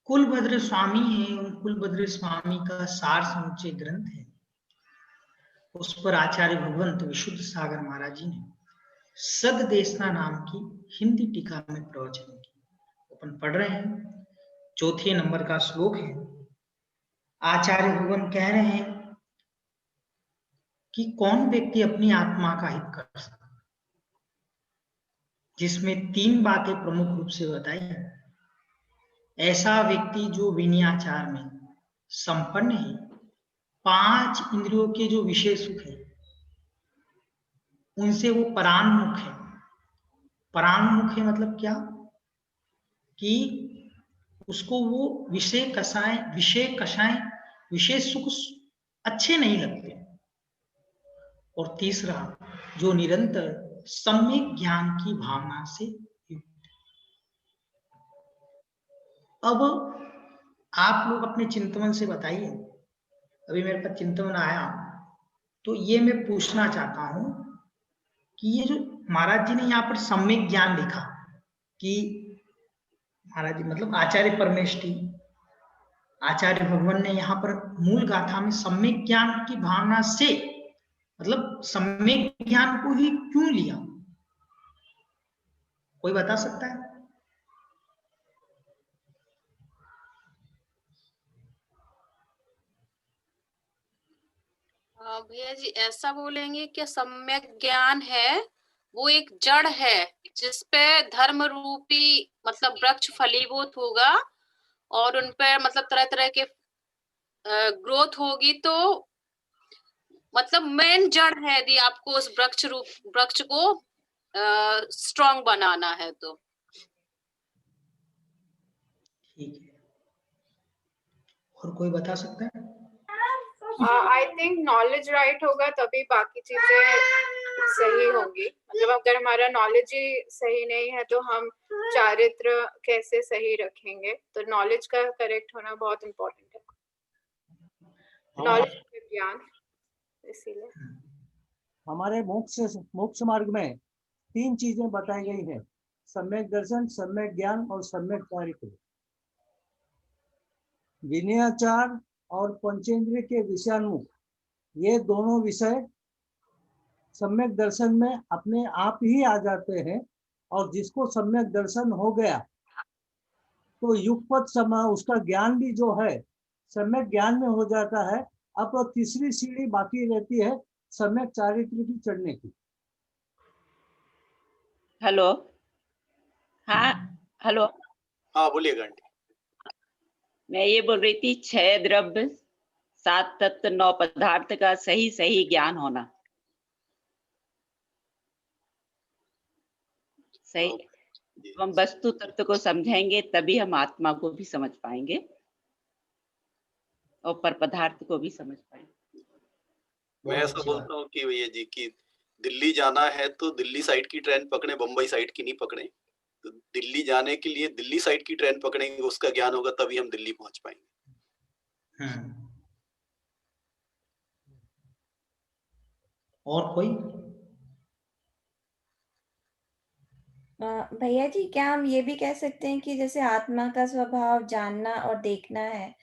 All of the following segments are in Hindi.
कुलभद्र स्वामी है। कुलभद्र स्वामी का सार समुच्चय ग्रंथ है। उस पर आचार्य भगवंत विशुद्ध सागर महाराज जी ने सददेशना नाम की हिंदी टीका में प्रवचन की। अपन पढ़ रहे हैं, चौथे नंबर का श्लोक है। आचार्य भगवंत कह रहे हैं कि कौन व्यक्ति अपनी आत्मा का हित कर सकता, जिसमें तीन बातें प्रमुख रूप से बताई हैं। ऐसा व्यक्ति जो विनयाचार में संपन्न है, पांच इंद्रियों के जो विषय सुख है उनसे वो परांगमुख है। परांगमुख है मतलब क्या, कि उसको वो विषय सुख अच्छे नहीं लगते। और तीसरा, जो निरंतर सम्यक ज्ञान की भावना से युक्त। अब आप लोग अपने चिंतन से बताइए। अभी मेरे पास चिंतन आया, तो ये मैं पूछना चाहता हूं कि ये जो महाराज जी ने यहाँ पर सम्यक ज्ञान लिखा, कि महाराज जी मतलब आचार्य परमेष्ठी आचार्य भगवान ने यहाँ पर मूल गाथा में सम्यक ज्ञान की भावना से मतलब सम्यक ज्ञान को ही क्यों लिया, कोई बता सकता है? भैया जी ऐसा बोलेंगे कि सम्यक ज्ञान है वो एक जड़ है जिसपे धर्म रूपी मतलब वृक्ष फलीभूत होगा और उन पर मतलब तरह तरह के ग्रोथ होगी। तो मतलब मेन जड़ है यदि आपको उस वृक्ष को स्ट्रॉन्ग बनाना है तो। ठीक है, और कोई बता सकता है? आई थिंक नॉलेज राइट होगा तभी बाकी चीजें सही होंगी। मतलब अगर हमारा नॉलेज ही सही नहीं है तो हम चारित्र कैसे सही रखेंगे। तो नॉलेज का करेक्ट होना बहुत इम्पोर्टेंट है, नॉलेज ज्ञान। इसीलिए हमारे मोक्ष मार्ग में तीन चीजें बताई गई है, सम्यक दर्शन, सम्यक ज्ञान और सम्यक चारित्र। विनयाचार और पंचेंद्रिय के विषयान्मुख, ये दोनों विषय सम्यक दर्शन में अपने आप ही आ जाते हैं। और जिसको सम्यक दर्शन हो गया तो युगपत समय उसका ज्ञान भी जो है सम्यक ज्ञान में हो जाता है। अब तो तीसरी सीढ़ी बाकी रहती है सम्यक चारित्र की चढ़ने की। हेलो, हाँ हेलो, हाँ बोलिए घंटे। मैं ये बोल रही थी 6 द्रव्य 7 तत्व 9 पदार्थ का सही सही ज्ञान होना। सही, हम वस्तु तत्व को समझेंगे तभी हम आत्मा को भी समझ पाएंगे और पर पदार्थ को भी समझ पाएंगे। मैं ऐसा बोलता हूँ कि भैया जी की दिल्ली जाना है तो दिल्ली साइड की ट्रेन पकड़े, बम्बई साइड की नहीं पकड़े। तो दिल्ली जाने के लिए दिल्ली साइड की ट्रेन पकड़ेंगे, उसका ज्ञान होगा तभी हम दिल्ली पहुंच पाएंगे। और कोई? भैया जी क्या हम ये भी कह सकते हैं कि जैसे आत्मा का स्वभाव जानना और देखना है,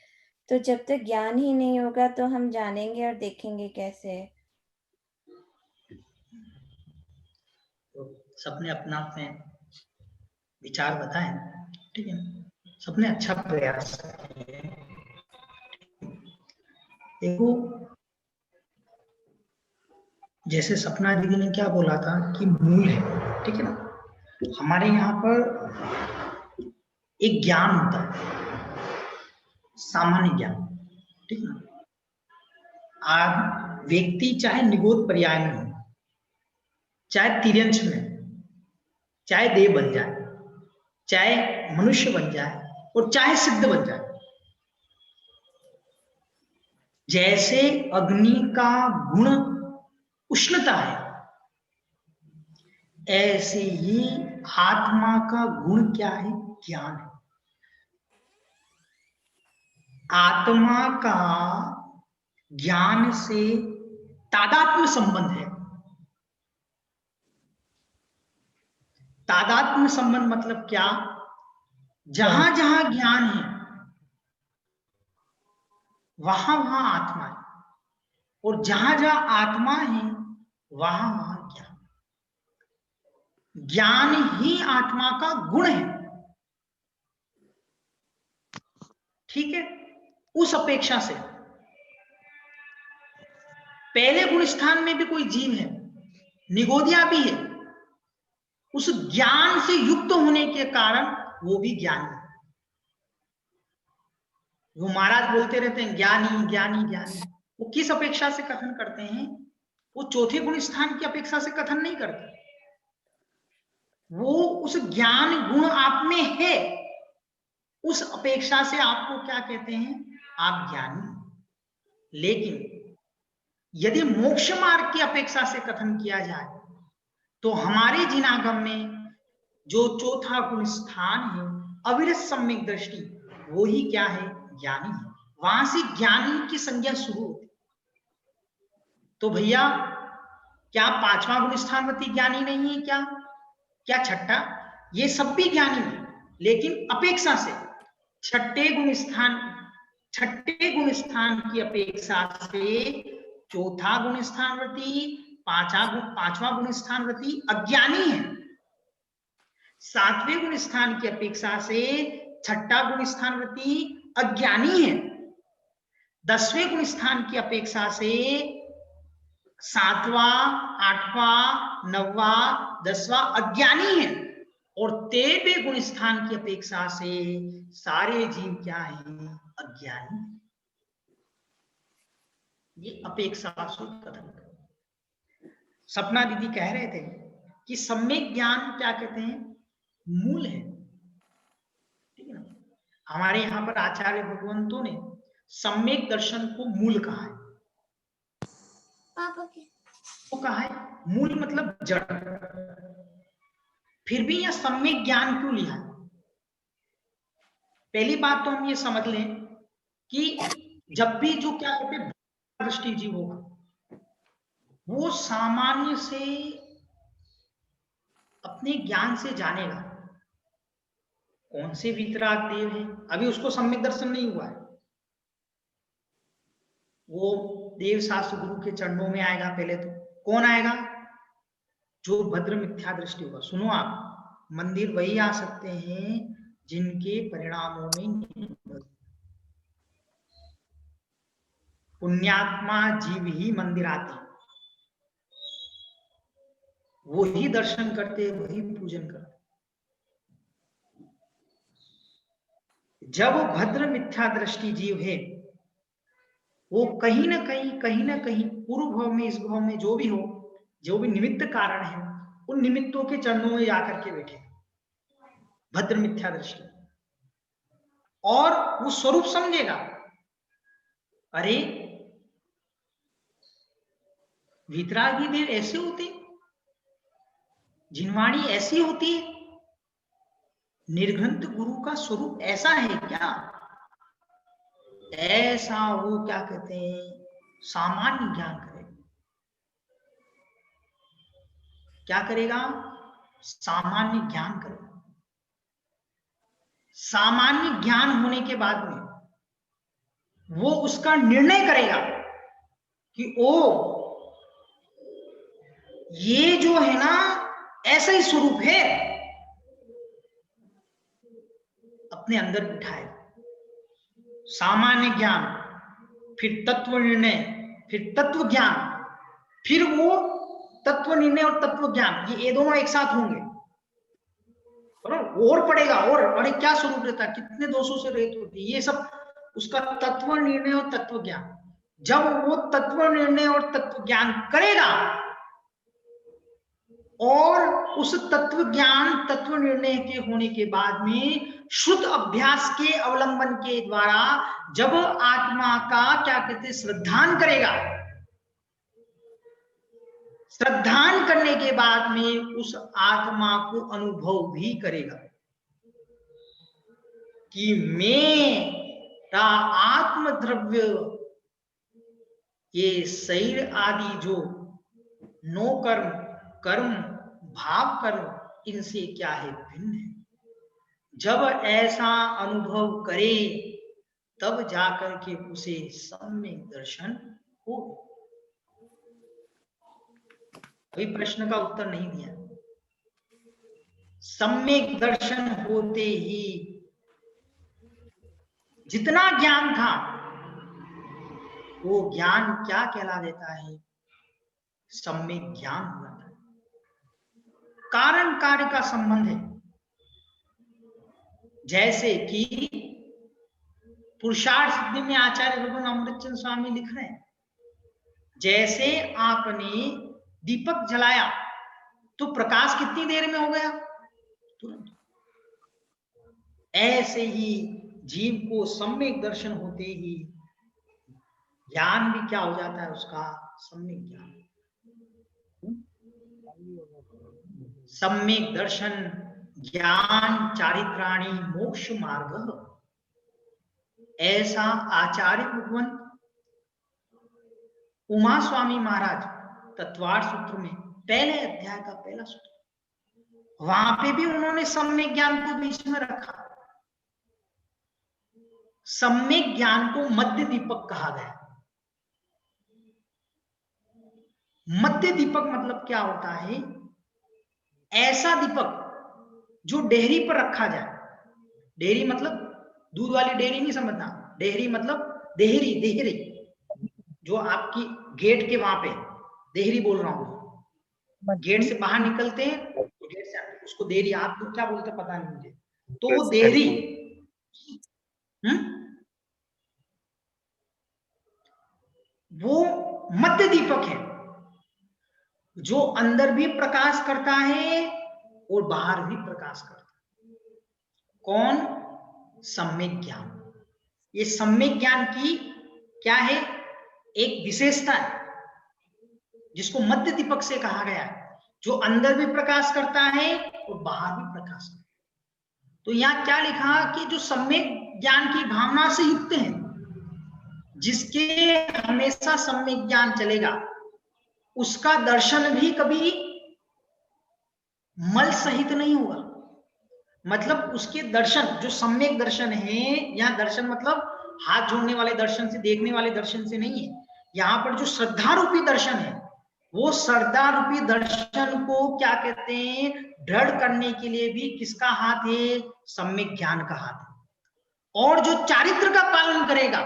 तो जब तक ज्ञान ही नहीं होगा तो हम जानेंगे और देखेंगे कैसे? तो सबने अपना अपने विचार बताए, ठीक है, सबने अच्छा प्रयास किया। देखो जैसे सपना दीदी ने क्या बोला था कि मूल है, ठीक है ना। हमारे यहाँ पर एक ज्ञान होता है, सामान्य ज्ञान, ठीक है ना। आज व्यक्ति चाहे निगोद पर्याय में हो, चाहे तिर्यंश में, चाहे देव बन जाए, चाहे मनुष्य बन जाए और चाहे सिद्ध बन जाए। जैसे अग्नि का गुण उष्णता है, ऐसे ही आत्मा का गुण क्या है? ज्ञान है। आत्मा का ज्ञान से तादात्म्य संबंध है। तादात्म्य संबंध मतलब क्या? जहां जहां ज्ञान है वहां वहां आत्मा है, और जहां जहां आत्मा है वहां वहां ज्ञान। ज्ञान ही आत्मा का गुण है, ठीक है। उस अपेक्षा से पहले गुण स्थान में भी कोई जीव है, निगोदिया भी है, उस ज्ञान से युक्त होने के कारण वो भी ज्ञानी है। वो महाराज बोलते रहते हैं ज्ञानी ज्ञानी ज्ञानी, वो किस अपेक्षा से कथन करते हैं? वो चौथे गुण स्थान की अपेक्षा से कथन नहीं करते, वो उस ज्ञान गुण आप में है, उस अपेक्षा से आपको क्या कहते हैं? आप ज्ञानी। लेकिन यदि मोक्ष मार्ग की अपेक्षा से कथन किया जाए तो हमारे जिनागम में जो चौथा गुण स्थान है अविरत सम्यक दृष्टि, वो ही क्या है? ज्ञानी है। वहां से ज्ञानी की संज्ञा शुरू होती। तो भैया क्या पांचवा गुण स्थानवती ज्ञानी नहीं है क्या? क्या छठा? ये सब भी ज्ञानी है, लेकिन अपेक्षा से छठे गुण स्थान की अपेक्षा से चौथा गुण स्थानवती, पांचवा गुण स्थानवती अज्ञानी है। सातवें गुण स्थान की अपेक्षा से छठा गुण स्थानवती अज्ञानी है। 10वें गुण स्थान की अपेक्षा से 7वां, 8वां, 9वां, 10वां अज्ञानी है, और 13वें गुण स्थान की अपेक्षा से सारे जीव क्या है? अज्ञानी। ये अपेक्षा से कथन। सपना दीदी कह रहे थे कि सम्यक ज्ञान क्या कहते हैं? मूल है, ठीक है ना। हमारे यहाँ पर आचार्य भगवंतों ने सम्यक दर्शन को मूल कहा है। वो कहा है मूल मतलब जड़। फिर भी यह सम्यक ज्ञान क्यों लिया? पहली बात तो हम ये समझ लें कि जब भी जो क्या कहते हैं दृष्टि जीव होगा, वो सामान्य से अपने ज्ञान से जानेगा कौन से वीतराग देव है। अभी उसको सम्यक दर्शन नहीं हुआ है, वो देव शास्त्र गुरु के चरणों में आएगा। पहले तो कौन आएगा? जो भद्र मिथ्या दृष्टि होगा। सुनो आप, मंदिर वही आ सकते हैं जिनके परिणामों में पुण्यात्मा जीव ही मंदिर आते हैं, वो ही दर्शन करते, वही पूजन करते। जब भद्र मिथ्या दृष्टि जीव है, वो कहीं ना कहीं पूर्व भाव में, इस भाव में जो भी हो, जो भी निमित्त कारण है, उन निमित्तों के चरणों में जाकर के बैठे भद्र मिथ्या दृष्टि, और वो स्वरूप समझेगा। अरे वीतरागी देव ऐसे होते, जिनवाणी ऐसी होती है, निर्ग्रंथ गुरु का स्वरूप ऐसा है क्या? ऐसा वो क्या कहते हैं? सामान्य ज्ञान करेगा। क्या करेगा? सामान्य ज्ञान करेगा। सामान्य ज्ञान होने के बाद में वो उसका निर्णय करेगा कि ओ ये जो है ना ऐसा ही स्वरूप है, अपने अंदर बिठाएगा। सामान्य ज्ञान, फिर तत्व निर्णय, फिर तत्व ज्ञान, फिर वो तत्व निर्णय और तत्व ज्ञान, ये दोनों एक साथ होंगे। और पड़ेगा, और अरे क्या स्वरूप रहता है, कितने दोषों से रहित होती है, ये सब उसका तत्व निर्णय और तत्व ज्ञान। जब वो तत्व निर्णय और तत्व ज्ञान करेगा, और उस तत्व ज्ञान तत्व निर्णय के होने के बाद में शुद्ध अभ्यास के अवलंबन के द्वारा जब आत्मा का क्या कहते हैं श्रद्धान करेगा, श्रद्धान करने के बाद में उस आत्मा को अनुभव भी करेगा कि मेरा आत्म द्रव्य, ये शरीर आदि जो नो कर्म, कर्म, भाव कर्म, इनसे क्या है भिन्न। जब ऐसा अनुभव करे तब जाकर के उसे सम्यक दर्शन हो। अभी प्रश्न का उत्तर नहीं दिया। सम्यक दर्शन होते ही जितना ज्ञान था वो ज्ञान क्या कहला देता है? सम्यक ज्ञान हो जाता है। कारण कार्य का संबंध है। जैसे कि पुरुषार्थ सिद्धि में आचार्य भगवान अमृतचंद स्वामी लिख रहे हैं, जैसे आपने दीपक जलाया तो प्रकाश कितनी देर में हो गया? तुरंत। ऐसे ही जीव को सम्यक दर्शन होते ही ज्ञान भी क्या हो जाता है उसका? सम्यक ज्ञान। सम्यक दर्शन ज्ञान चारित्राणी मोक्ष मार्ग। ऐसा आचार्य भगवंत उमा स्वामी महाराज तत्वार्थ सूत्र में पहले अध्याय का पहला सूत्र, वहां पे भी उन्होंने सम्यक ज्ञान को बीच में रखा। सम्यक ज्ञान को मध्य दीपक कहा गया। मध्य दीपक मतलब क्या होता है? ऐसा दीपक जो डेहरी पर रखा जाए। डेहरी मतलब दूध वाली डेहरी नहीं समझना, डेहरी मतलब देहरी, देहरी जो आपकी गेट के वहां पे, देहरी बोल रहा हूं। गेट से बाहर निकलते हैं तो गेट से उसको देहरी, आप लोग क्या बोलते पता नहीं मुझे, तो वो देहरी। वो मध्य दीपक है जो अंदर भी प्रकाश करता है और बाहर भी प्रकाश करता है। कौन? सम्यक ज्ञान। ये सम्यक ज्ञान की क्या है? एक विशेषता है जिसको मध्य दीपक से कहा गया है, जो अंदर भी प्रकाश करता है और बाहर भी प्रकाश करता है। तो यहां क्या लिखा कि जो सम्यक ज्ञान की भावना से युक्त है, जिसके हमेशा सम्यक ज्ञान चलेगा, उसका दर्शन भी कभी मल सहित नहीं होगा। मतलब उसके दर्शन जो सम्यक दर्शन है, यहाँ दर्शन मतलब हाथ जोड़ने वाले दर्शन से, देखने वाले दर्शन से नहीं है। यहाँ पर जो श्रद्धा रूपी दर्शन है, वो श्रद्धा रूपी दर्शन को क्या कहते हैं? दृढ़ करने के लिए भी किसका हाथ है? सम्यक ज्ञान का हाथ है। और जो चारित्र का पालन करेगा,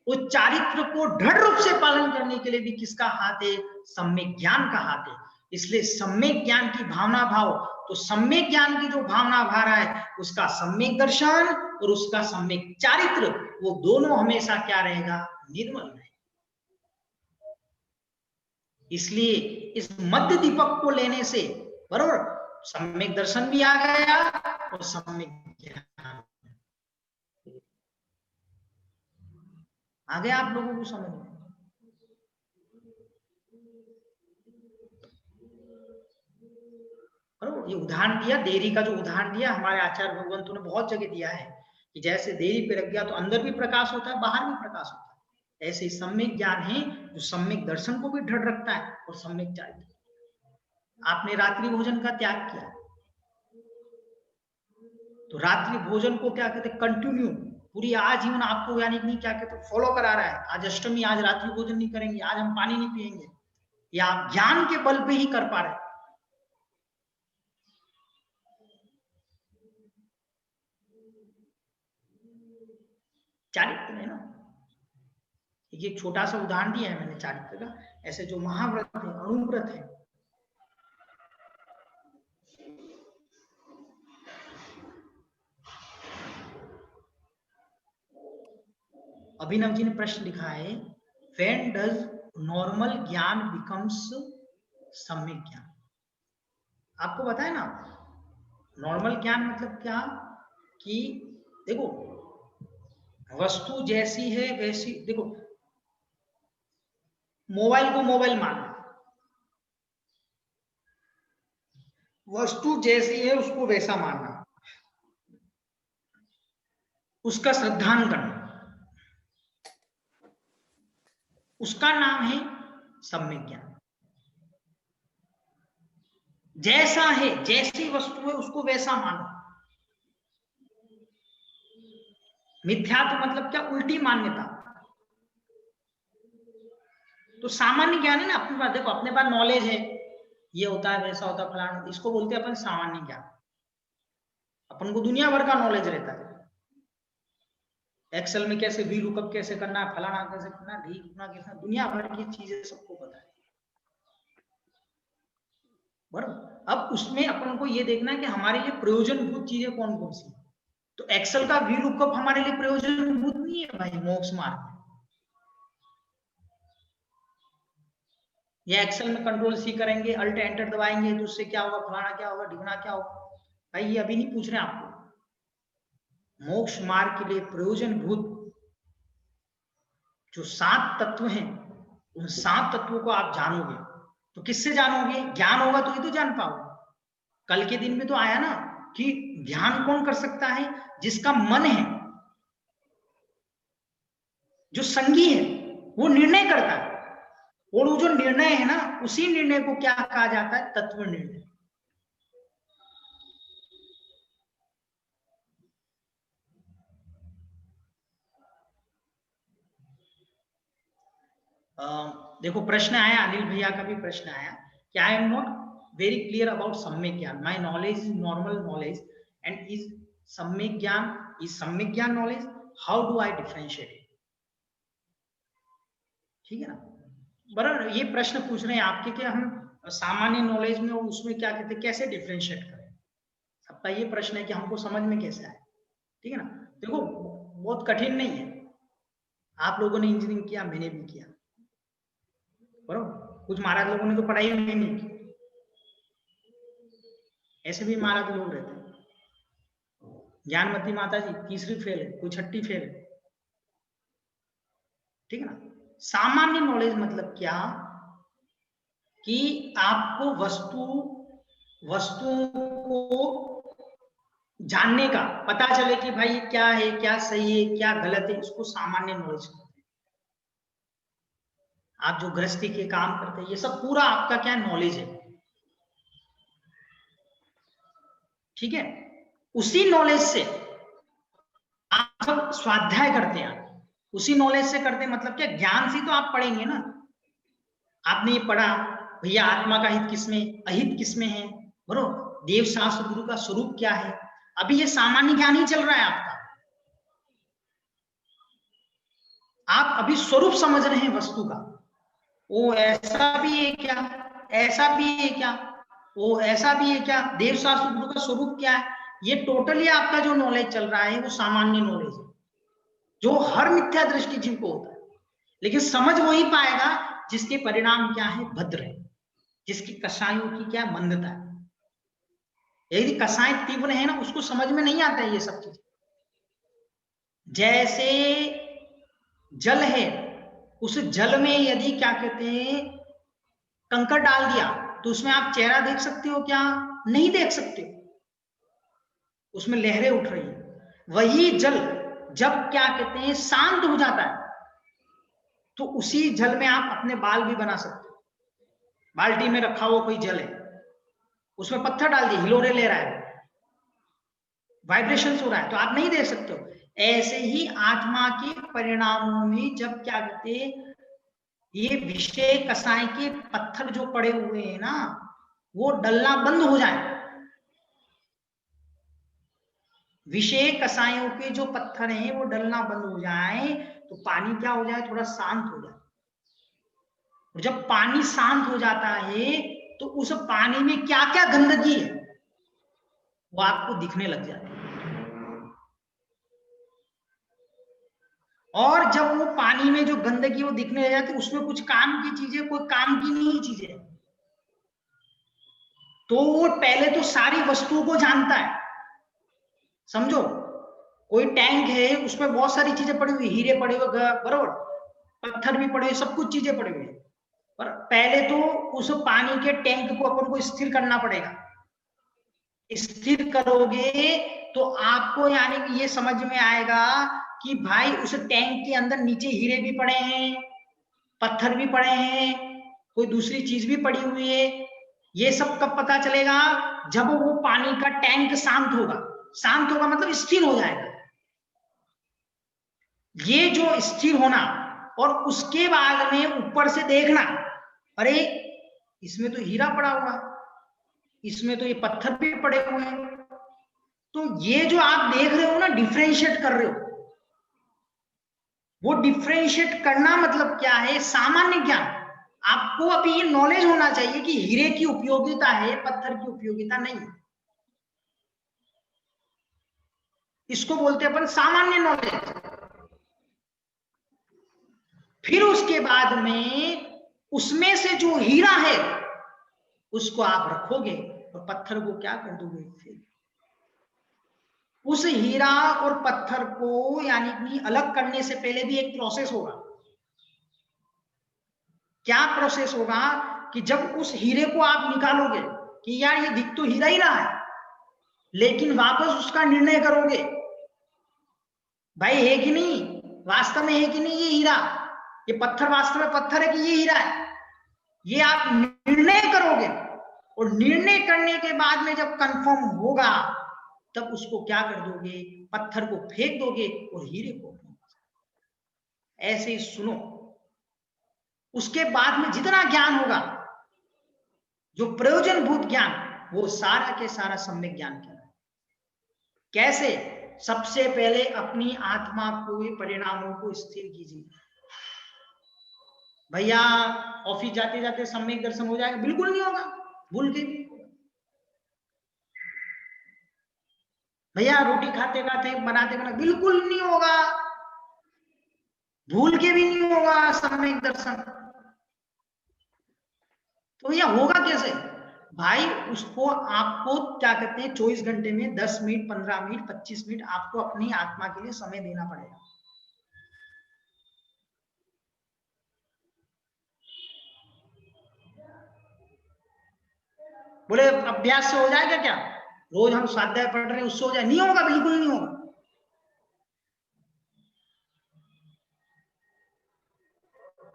वो चारित्र को दृढ़ रूप से पालन करने के लिए भी किसका हाथ है? सम्यक ज्ञान का हाथ है। इसलिए सम्यक ज्ञान की भावना भाव, तो सम्यक ज्ञान की जो भावना भाव रहा है उसका सम्यक दर्शन और उसका सम्यक चारित्र, वो दोनों हमेशा क्या रहेगा? निर्मल रहेगा। इसलिए इस मध्य दीपक को लेने से बरोबर सम्यक दर्शन भी आ गया और सम्यक ज्ञान आ गया। आप लोगों को समझ में? बरोबर। ये उदाहरण दिया, देरी का जो उदाहरण दिया हमारे आचार्य भगवंतों ने बहुत जगह दिया है कि जैसे देरी पे रख गया तो अंदर भी प्रकाश होता है, बाहर भी प्रकाश होता है। ऐसे सम्यक ज्ञान है जो सम्यक दर्शन को भी दृढ़ रखता है और सम्यक चारित्र। आपने रात्रि भोजन का त्याग किया तो रात्रि भोजन को क्या कहते हैं? कंटिन्यू पूरी आजीवन आपको यानी नहीं क्या कहते फॉलो करा रहा है। आज अष्टमी, आज रात्रि भोजन नहीं करेंगे, आज हम पानी नहीं पिएंगे, या आप ज्ञान के बल पे ही कर पा रहे। चारित्र है ना। एक छोटा सा उदाहरण दिया है मैंने चारित्र का। ऐसे जो महाव्रत है, अणुव्रत है, अभिनव जी ने प्रश्न लिखा है, व्हेन डज नॉर्मल ज्ञान बिकम्स सम्यक ज्ञान? आपको बताया ना, नॉर्मल ज्ञान मतलब क्या? कि देखो वस्तु जैसी है वैसी, देखो मोबाइल को मोबाइल मानना, वस्तु जैसी है उसको वैसा मानना, उसका श्रद्धान करना, उसका नाम है सम्यक ज्ञान। जैसा है, जैसी वस्तु है उसको वैसा मानो। मिथ्यात्व मतलब क्या? उल्टी मान्यता। तो सामान्य ज्ञान है ना अपने पास, देखो अपने पास नॉलेज है, ये होता है वैसा होता है फलाना, इसको बोलते हैं अपन सामान्य ज्ञान। अपन को दुनिया भर का नॉलेज रहता है, एक्सेल में कैसे वी लुकअप कैसे करना है, फलाना कैसे करना है, ढी गुना कैसे, दुनिया भर की चीजें सबको पता है। बराबर। अब उसमें अपन को ये देखना है कि हमारे लिए प्रयोजनभूत चीजें कौन कौन सी। तो एक्सेल का वी लुकअप हमारे लिए प्रयोजनभूत नहीं है भाई मोक्ष मार्ग में। या एक्सेल में कंट्रोल सी करेंगे, अल्ट एंटर दबाएंगे तो उससे क्या होगा, फलाना क्या होगा, ढिगना क्या होगा, भाई ये अभी नहीं पूछ रहे आपको। मोक्ष मार्ग के लिए प्रयोजनभूत जो 7 तत्व हैं, उन 7 तत्वों को आप जानोगे। तो किससे जानोगे? ज्ञान होगा तो ही तो जान पाओगे। कल के दिन में तो आया ना कि ध्यान कौन कर सकता है? जिसका मन है, जो संगी है, वो निर्णय करता है। और वो जो निर्णय है ना, उसी निर्णय को क्या कहा जाता है? तत्व निर्णय। देखो प्रश्न आया, अनिल भैया का भी प्रश्न आया कि I am not very clear about सम्यक ज्ञान, my knowledge is normal knowledge and is सम्यक ज्ञान knowledge, how do I differentiate it? ठीक है ना, बराबर। ये प्रश्न पूछ रहे हैं आपके कि हम सामान्य नॉलेज में और उसमें क्या कहते हैं, कैसे डिफरेंशिएट करें। सबका ये प्रश्न है कि हमको समझ में कैसे आए। ठीक है ना, देखो बहुत कठिन नहीं है, आप लोगों ने इंजीनियरिंग किया, मैंने भी किया, बराबर। कुछ महाराज लोगों ने तो पढ़ाई नहीं की, ऐसे भी महाराज लोग रहते हैं। ज्ञानमती माता जी 3री फेल है, कोई 6ठी फेल है। ठीक है ना, सामान्य नॉलेज मतलब क्या कि आपको वस्तुओं को जानने का पता चले कि भाई क्या है, क्या सही है, क्या गलत है, इसको सामान्य नॉलेज कहते हैं। आप जो गृहस्थी के काम करते हैं, ये सब पूरा आपका क्या नॉलेज है। ठीक है, उसी नॉलेज से आप जब स्वाध्याय करते हैं, उसी नॉलेज से करते हैं, मतलब क्या ज्ञान से तो आप पढ़ेंगे ना। आपने ये पढ़ा भैया आत्मा का हित किसमें, अहित किसमें है, बरोबर। देव शास्त्र गुरु का स्वरूप क्या है, अभी ये सामान्य ज्ञान ही चल रहा है आपका। आप अभी स्वरूप समझ रहे हैं वस्तु का, वो ऐसा भी है क्या, ऐसा भी है क्या, वो ऐसा भी है क्या, देव शास्त्र गुरु का स्वरूप क्या है, ये टोटली आपका जो नॉलेज चल रहा है वो सामान्य नॉलेज है, जो हर मिथ्या दृष्टि जीव को होता है। लेकिन समझ वही पाएगा जिसके परिणाम क्या है, भद्र है, जिसकी कषायों की क्या मंदता है। यदि कषाय तीव्र है ना, उसको समझ में नहीं आता है ये सब चीज। जैसे जल है, उस जल में यदि क्या कहते हैं कंकड़ डाल दिया तो उसमें आप चेहरा देख सकते हो क्या? नहीं देख सकते, उसमें लहरें उठ रही है। वही जल जब क्या कहते हैं शांत हो जाता है तो उसी जल में आप अपने बाल भी बना सकते हो। बाल्टी में रखा हुआ कोई जल है, उसमें पत्थर डाल दिए, हिलोरे ले रहा है, वाइब्रेशंस हो रहा है, तो आप नहीं देख सकते हो। ऐसे ही आत्मा के परिणामों में जब क्या कहते ये विषय कसाय के पत्थर जो पड़े हुए हैं ना, वो डलना बंद हो जाए, विषय कसायों के जो पत्थर हैं वो डलना बंद हो जाए, तो पानी क्या हो जाए, थोड़ा शांत हो जाए। और जब पानी शांत हो जाता है तो उस पानी में क्या क्या गंदगी है वो आपको दिखने लग जाती है। और जब वो पानी में जो गंदगी वो दिखने लग जाती है, उसमें कुछ काम की चीजें, कोई काम की नहीं चीजें, तो वो पहले तो सारी वस्तुओं को जानता है। समझो कोई टैंक है, उसमें बहुत सारी चीजें पड़ी हुई, हीरे पड़े हुए, बराबर, पत्थर भी पड़े हुए, सब कुछ चीजें पड़ी हुई, पर पहले तो उस पानी के टैंक को अपन को स्थिर करना पड़ेगा। स्थिर करोगे तो आपको यानी कि ये समझ में आएगा कि भाई उस टैंक के अंदर नीचे हीरे भी पड़े हैं, पत्थर भी पड़े हैं, कोई दूसरी चीज भी पड़ी हुई है, ये सब कब पता चलेगा? जब वो पानी का टैंक शांत होगा। शांत होगा मतलब स्थिर हो जाएगा। ये जो स्थिर होना और उसके बाद में ऊपर से देखना, अरे इसमें तो हीरा पड़ा हुआ, इसमें तो ये पत्थर भी पड़े हुए हैं। तो ये जो आप देख रहे हो ना, डिफरेंशिएट कर रहे हो, वो डिफरेंशिएट करना मतलब क्या है? सामान्य ज्ञान। आपको अभी ये नॉलेज होना चाहिए कि हीरे की उपयोगिता है, पत्थर की उपयोगिता नहीं है। इसको बोलते हैं अपन सामान्य नॉलेज। फिर उसके बाद में उसमें से जो हीरा है उसको आप रखोगे और पत्थर को क्या कर दोगे? फिर उस हीरा और पत्थर को यानी कि अलग करने से पहले भी एक प्रोसेस होगा। क्या प्रोसेस होगा? कि जब उस हीरे को आप निकालोगे कि यार ये दिख तो हीरा ही रहा है, लेकिन वापस उसका निर्णय करोगे, भाई है कि नहीं, वास्तव में है कि नहीं ये हीरा, ये पत्थर वास्तव में पत्थर है कि ये हीरा है, ये आप निर्णय करोगे। और निर्णय करने के बाद में जब कंफर्म होगा तब उसको क्या कर दोगे? पत्थर को फेंक दोगे और हीरे को। ऐसे ही सुनो। उसके बाद में जितना ज्ञान होगा, जो प्रयोजनभूत ज्ञान, वो सारा के सारा सम्यक ज्ञान कहलाएगा। कैसे? सबसे पहले अपनी आत्मा को, परिणामों को स्थिर कीजिए। भैया ऑफिस जाते जाते सम्यक दर्शन हो जाएगा? बिल्कुल नहीं होगा, भूल के भी। भैया रोटी खाते खाते, बनाते बनाते, बिल्कुल नहीं होगा, भूल के भी नहीं होगा सम्यक दर्शन। तो भैया होगा कैसे? भाई उसको आपको क्या कहते हैं, 24 घंटे में 10 मिनट, 15 मिनट, 25 मिनट आपको अपनी आत्मा के लिए समय देना पड़ेगा। बोले अभ्यास से हो जाएगा क्या? रोज हम स्वाध्याय पढ़ रहे हैं उससे हो जाए? नहीं होगा, बिल्कुल नहीं होगा।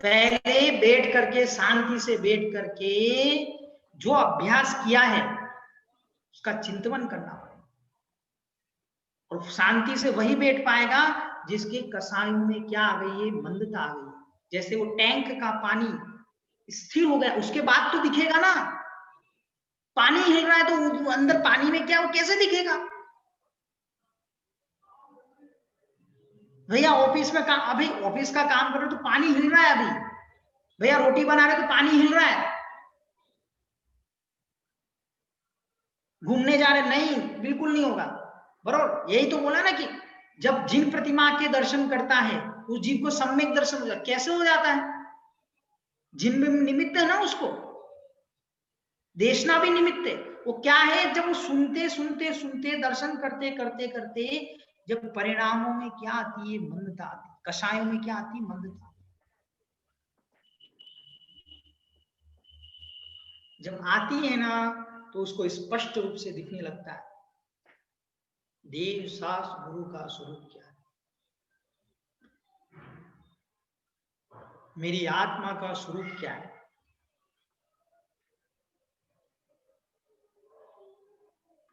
पहले बैठ करके, शांति से बैठ करके जो अभ्यास किया है उसका चिंतन करना पड़ेगा। और शांति से वही बैठ पाएगा जिसके कसायों में क्या आ गई है? मंदता आ गई है। जैसे वो टैंक का पानी स्थिर हो गया, उसके बाद तो दिखेगा ना। पानी हिल रहा है तो अंदर पानी में क्या, वो कैसे दिखेगा? भैया ऑफिस में काम, अभी ऑफिस का काम कर रहे हो तो पानी हिल रहा है। अभी भैया रोटी बना रहे तो पानी हिल रहा है। घूमने जा रहे, नहीं, बिल्कुल नहीं होगा। बरोबर, यही तो बोला ना कि जब जिन प्रतिमा के दर्शन करता है उस जीव को सम्यक दर्शन हो जाता। कैसे हो जाता है? जिन में निमित्त है ना, उसको देशना भी निमित्त है। वो क्या है? जब वो सुनते सुनते सुनते, दर्शन करते करते करते, जब परिणामों में क्या आती है? मंदता आती है। कषायों में क्या आती है? मंदता। जब आती है ना तो उसको स्पष्ट रूप से दिखने लगता है देव सास गुरु का स्वरूप क्या है, मेरी आत्मा का स्वरूप क्या है।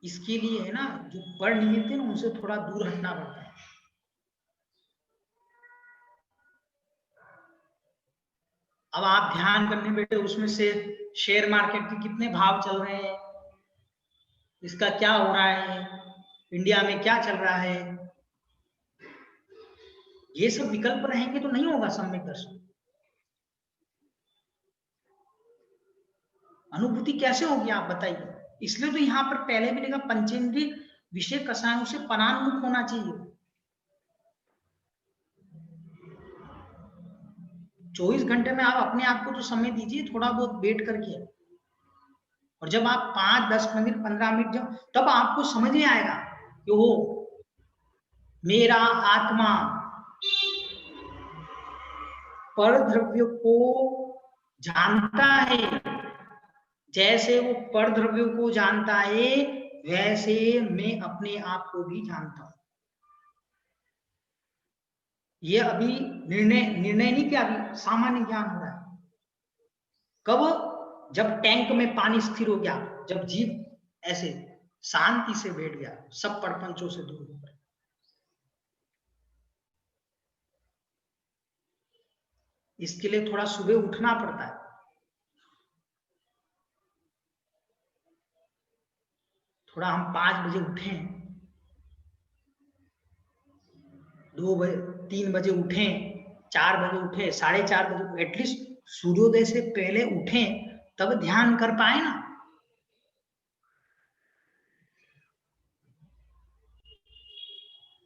इसके लिए है ना, जो पर निमित्त है ना, उनसे थोड़ा दूर हटना पड़ता है। अब आप ध्यान करने बैठे, उसमें से शेयर मार्केट के कितने भाव चल रहे हैं, इसका क्या हो रहा है, इंडिया में क्या चल रहा है, ये सब विकल्प रहेंगे तो नहीं होगा सम्यक दर्शन। अनुभूति कैसे होगी आप बताइए? इसलिए तो यहाँ पर पहले भी देखा, पंचेंद्रिय विषय कषायों से परान्मुख होना चाहिए। 24 घंटे में आप अपने आप को तो समय दीजिए, थोड़ा बहुत बैठ करके। और जब आप 5, 10 मिनट, 15 मिनट जब, तब आपको समझ में आएगा कि वो मेरा आत्मा पर द्रव्य को जानता है। जैसे वो पर द्रव्य को जानता है, वैसे मैं अपने आप को भी जानता हूं। ये अभी निर्णय नहीं किया, अभी सामान्य ज्ञान हो रहा है। कब? जब टैंक में पानी स्थिर हो गया, जब जीव ऐसे शांति से बैठ गया, सब प्रपंचों से दूर हो गया। इसके लिए थोड़ा सुबह उठना पड़ता है। थोड़ा हम 5 बजे उठें, 2 बजे, 3 बजे उठें, 4 बजे उठें, 4:30 बजे, एटलीस्ट सूर्योदय से पहले उठें, तब ध्यान कर पाए ना।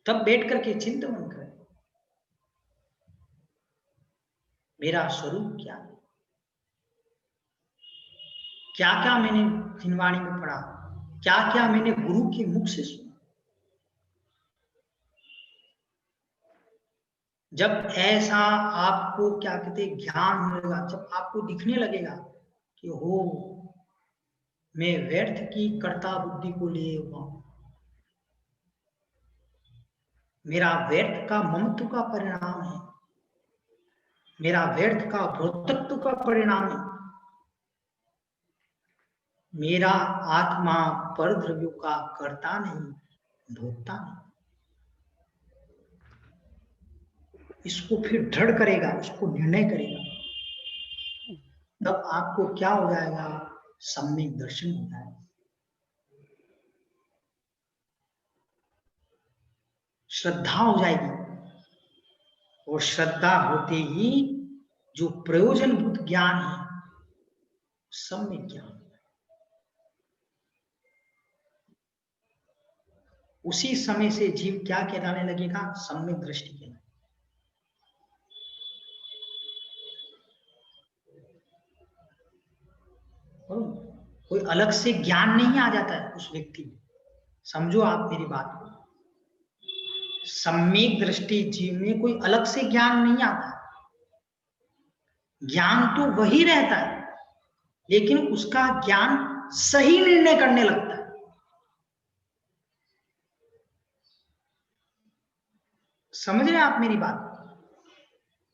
तब बैठ करके चिंतन करें, मेरा स्वरूप क्या है, क्या क्या मैंने जिनवाणी में पढ़ा, क्या क्या मैंने गुरु के मुख से सुना। जब ऐसा आपको क्या कहते ज्ञान मिलेगा, जब आपको दिखने लगेगा कि हो मैं व्यर्थ की कर्ता बुद्धि को लिए हुआ, मेरा व्यर्थ का ममत्व का परिणाम है, मेरा व्यर्थ का भौतत्व का परिणाम है, मेरा आत्मा पर द्रव्यों का कर्ता नहीं, भोगता नहीं। इसको फिर दृढ़ करेगा, उसको निर्णय करेगा, तब आपको क्या हो जाएगा, सम्यक दर्शन हो जाएगा। श्रद्धा हो जाएगी, और श्रद्धा होते ही जो प्रयोजनभूत ज्ञान है, सम्यक ज्ञान, उसी समय से जीव क्या कहलाने लगेगा, सम्यक दृष्टि कहलाने। कोई अलग से ज्ञान नहीं आ जाता है उस व्यक्ति में, समझो आप मेरी बात को। सम्यक दृष्टि जीव में कोई अलग से ज्ञान नहीं आता, ज्ञान तो वही रहता है, लेकिन उसका ज्ञान सही निर्णय करने लगता है। समझ रहे हैं आप मेरी बात?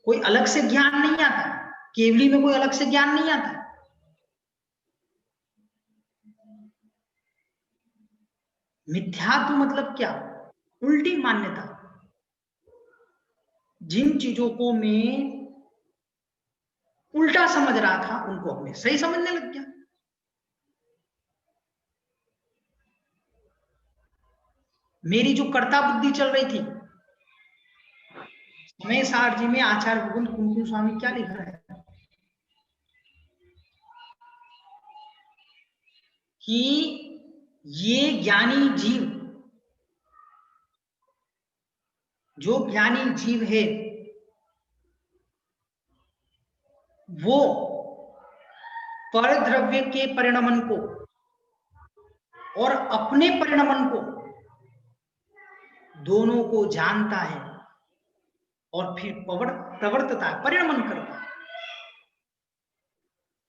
कोई अलग से ज्ञान नहीं आता, केवली में कोई अलग से ज्ञान नहीं आता। मिथ्यात्व मतलब क्या, उल्टी मान्यता। जिन चीजों को मैं उल्टा समझ रहा था, उनको अब मैं सही समझने लग गया। मेरी जो कर्ता बुद्धि चल रही थी, समय सार जी में आचार्य भगवंत कुमकुम स्वामी क्या लिख रहे हैं कि ये ज्ञानी जीव, जो ज्ञानी जीव है, वो परद्रव्य के परिणमन को और अपने परिणमन को दोनों को जानता है, और फिर प्रवर्तता है, परिणमन करता है।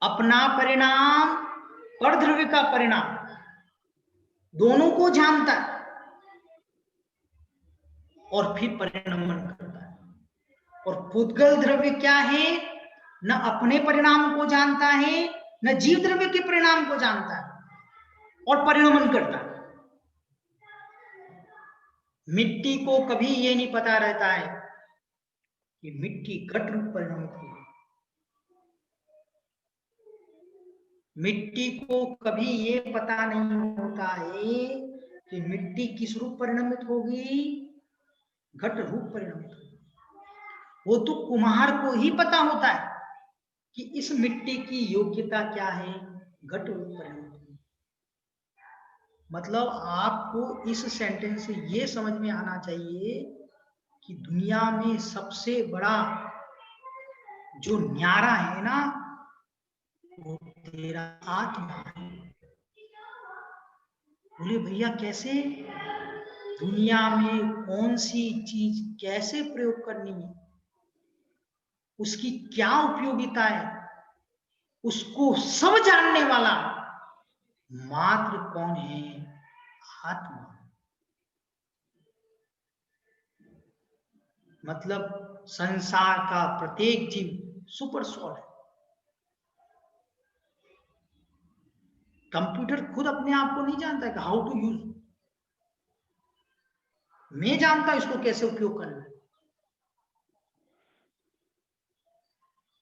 अपना परिणाम, परद्रव्य का परिणाम, दोनों को जानता है, और फिर परिणमन करता है। और पुद्गल द्रव्य क्या है, न अपने परिणाम को जानता है, न जीव द्रव्य के परिणाम को जानता है, और परिणमन करता है। मिट्टी को कभी ये नहीं पता रहता है कि मिट्टी घट रूप परिणमित होगी। मिट्टी को कभी ये पता नहीं होता है कि मिट्टी किस रूप परिणमित होगी, घट रूप परिणमित होगी। वो तो कुम्हार को ही पता होता है कि इस मिट्टी की योग्यता क्या है, घट रूप परिणमित होगी। मतलब आपको इस सेंटेंस से ये समझ में आना चाहिए कि दुनिया में सबसे बड़ा जो न्यारा है ना, वो तेरा आत्मा है। बोले भैया कैसे, दुनिया में कौन सी चीज कैसे प्रयोग करनी है, उसकी क्या उपयोगिता है, उसको सब जानने वाला मात्र कौन है, आत्मा। मतलब संसार का प्रत्येक जीव सुपर सोल है। कंप्यूटर खुद अपने आप को नहीं जानता है कि हाउ टू यूज। मैं जानता हूं इसको कैसे उपयोग करना है।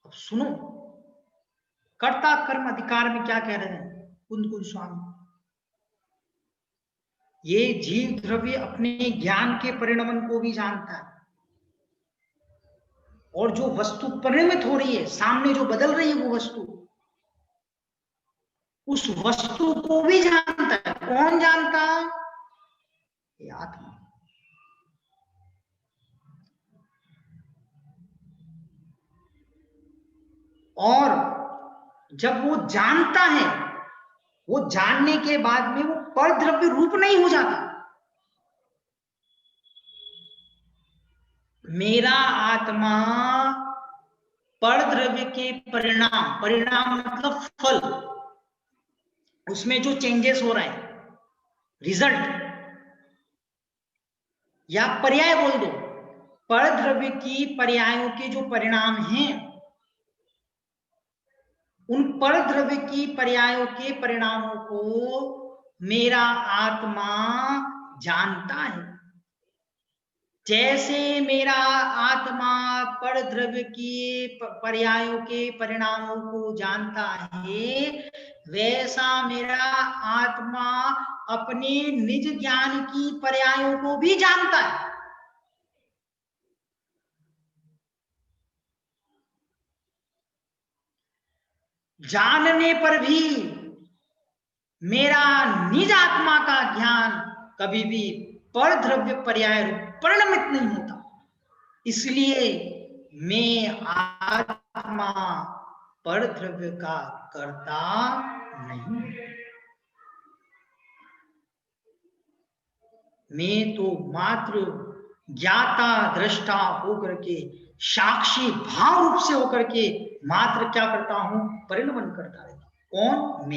अब सुनो, कर्ता कर्म अधिकार में क्या कह रहे हैं कुंद स्वामी। ये जीव द्रव्य अपने ज्ञान के परिणमन को भी जानता है, और जो वस्तु परिणमित हो रही है, सामने जो बदल रही है वो वस्तु, उस वस्तु को भी जानता है। कौन जानता है? ये आत्मा। और जब वो जानता है, वो जानने के बाद में वो परद्रव्य रूप नहीं हो जाता। मेरा आत्मा परद्रव्य के परिणाम, परिणाम मतलब फल, उसमें जो चेंजेस हो रहे हैं, रिजल्ट या पर्याय बोल दो, परद्रव्य की पर्यायों के जो परिणाम हैं, उन परद्रव्य की पर्यायों के परिणामों को मेरा आत्मा जानता है। जैसे मेरा आत्मा परद्रव्य की पर्यायों के परिणामों को जानता है, वैसा मेरा आत्मा अपने निज ज्ञान की पर्यायों को भी जानता है। जानने पर भी मेरा निज आत्मा का ज्ञान कभी भी परद्रव्य पर्याय रूप परिणमित नहीं होता। इसलिए मैं आत्मा परद्रव्य का कर्ता नहीं। मैं तो मात्र ज्ञाता दृष्टा होकर के, साक्षी भाव रूप से होकर के मात्र क्या करता हूं? परिणमन करता रहता। कौन?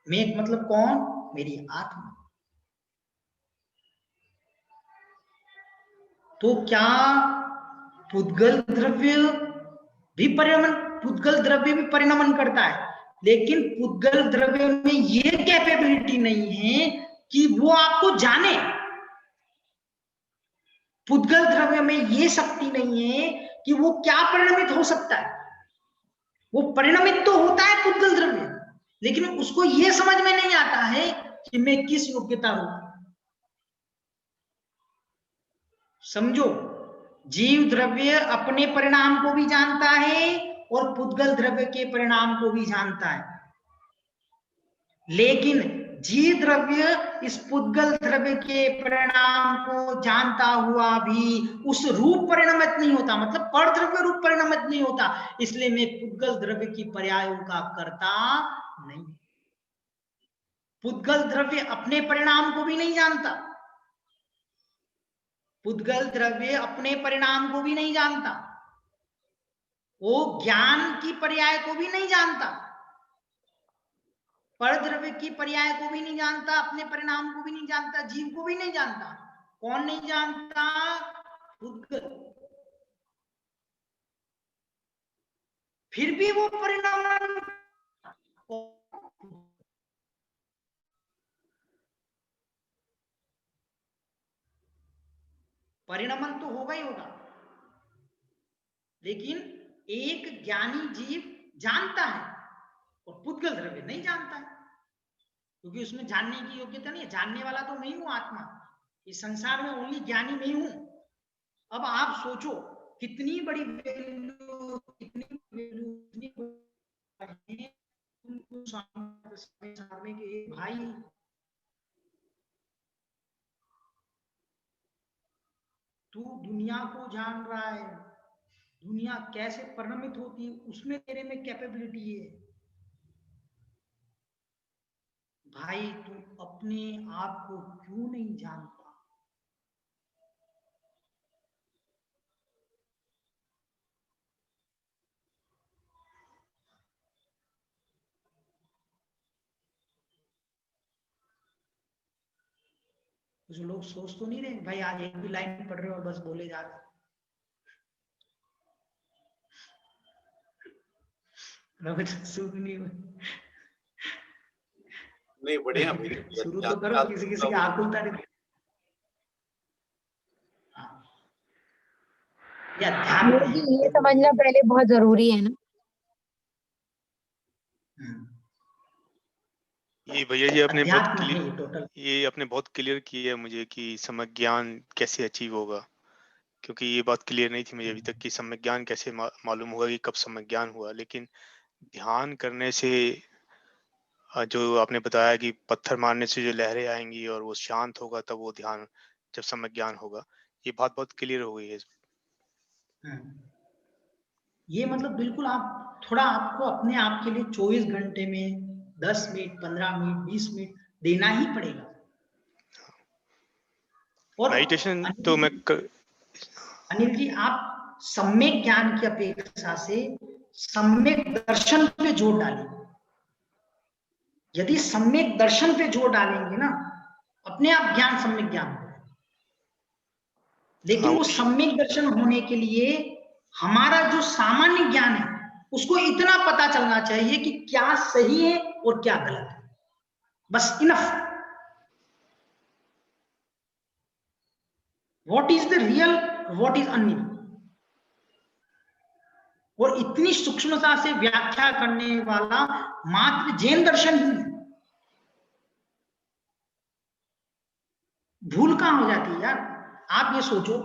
मैं मतलब कौन? मेरी आत्मा। तो क्या पुद्गल द्रव्य भी परिणमन करता है, लेकिन पुद्गल द्रव्य में ये कैपेबिलिटी नहीं है कि वो आपको जाने। पुद्गल द्रव्य में ये शक्ति नहीं है कि वो क्या परिणमित हो सकता है। वो परिणमित तो होता है पुद्गल द्रव्य, लेकिन उसको ये समझ में नहीं आता है कि मैं किस योग्यता हूं। समझो, जीव द्रव्य अपने परिणाम को भी जानता है और पुद्गल द्रव्य के परिणाम को भी जानता है, लेकिन जीव द्रव्य इस पुद्गल द्रव्य के परिणाम को जानता हुआ भी उस रूप परिणमित नहीं होता, मतलब परद्रव्य रूप परिणमित नहीं होता। इसलिए मैं पुद्गल द्रव्य की पर्यायों का कर्ता नहीं। पुद्गल द्रव्य अपने परिणाम को भी नहीं जानता, पुद्गल द्रव्य अपने परिणाम को भी नहीं जानता, वो ज्ञान की पर्याय को भी नहीं जानता, परद्रव्य की पर्याय को भी नहीं जानता, अपने परिणाम को भी नहीं जानता, जीव को भी नहीं जानता। कौन नहीं जानता? पुद्गल। फिर भी वो परिणाम, परिणमन तो होगा ही होगा, लेकिन एक ज्ञानी जीव जानता है और पुद्गल द्रव्य नहीं जानता है, क्योंकि उसमें जानने की योग्यता नहीं है। जानने वाला तो मैं हूं, आत्मा। इस संसार में ओनली ज्ञानी मैं हूं। अब आप सोचो, कितनी बड़ी वैल्यू, कितनी वैल्यू सामने के भाई, तू दुनिया को जान रहा है, दुनिया कैसे परिणमित होती है उसमें तेरे में कैपेबिलिटी है। भाई तू अपने आप को क्यों नहीं जानता? कुछ लोग सोच तो नहीं रहे भाई आज एक भी लाइन पढ़ रहे हो और बस बोले जा रहे हो। सुख नहीं हुए। नहीं बढ़िया मेरी शुरू तो करो, किसी किसी की आकुलता नहीं। ये अध्यात्म है। ये समझना पहले बहुत जरूरी है ना। ये भैया जी आपने बहुत अध्यात्म है ये टोटल। क्लियर, ये आपने बहुत क्लियर किया है मुझे कि सम्यक ज्ञान कैसे अचीव होगा, क्योंकि ये बात क्लियर नहीं थी मुझे अभी तक कि सम्यक ज्ञान कैसे मालूम होगा कि कब सम्यक ज्ञान हुआ। लेकिन ध्यान करने से जो आपने बताया कि पत्थर मारने से जो लहरें आएंगी और वो शांत होगा, तब वो ध्यान, जब सम्यक ज्ञान होगा, ये बात बहुत क्लियर हो गई है। ये मतलब बिल्कुल आप थोड़ा, आपको अपने आप के लिए 24 घंटे में 10 मिनट, 15 मिनट, 20 मिनट देना ही पड़ेगा। और मेडिटेशन तो मैं अनिल जी, आप सम्यक ज्ञान की अपेक्षा से सम्यक दर्शन पे जोर डालें। यदि सम्यक दर्शन पे जोर डालेंगे ना, अपने आप ज्ञान सम्यक ज्ञान होगा। लेकिन वो सम्यक दर्शन होने के लिए हमारा जो सामान्य ज्ञान है उसको इतना पता चलना चाहिए कि क्या सही है और क्या गलत है, बस enough. What is the real, what is unreal, और इतनी सूक्ष्मता से व्याख्या करने वाला मात्र जैन दर्शन ही है। भूल कहां हो जाती है यार? आप ये सोचो,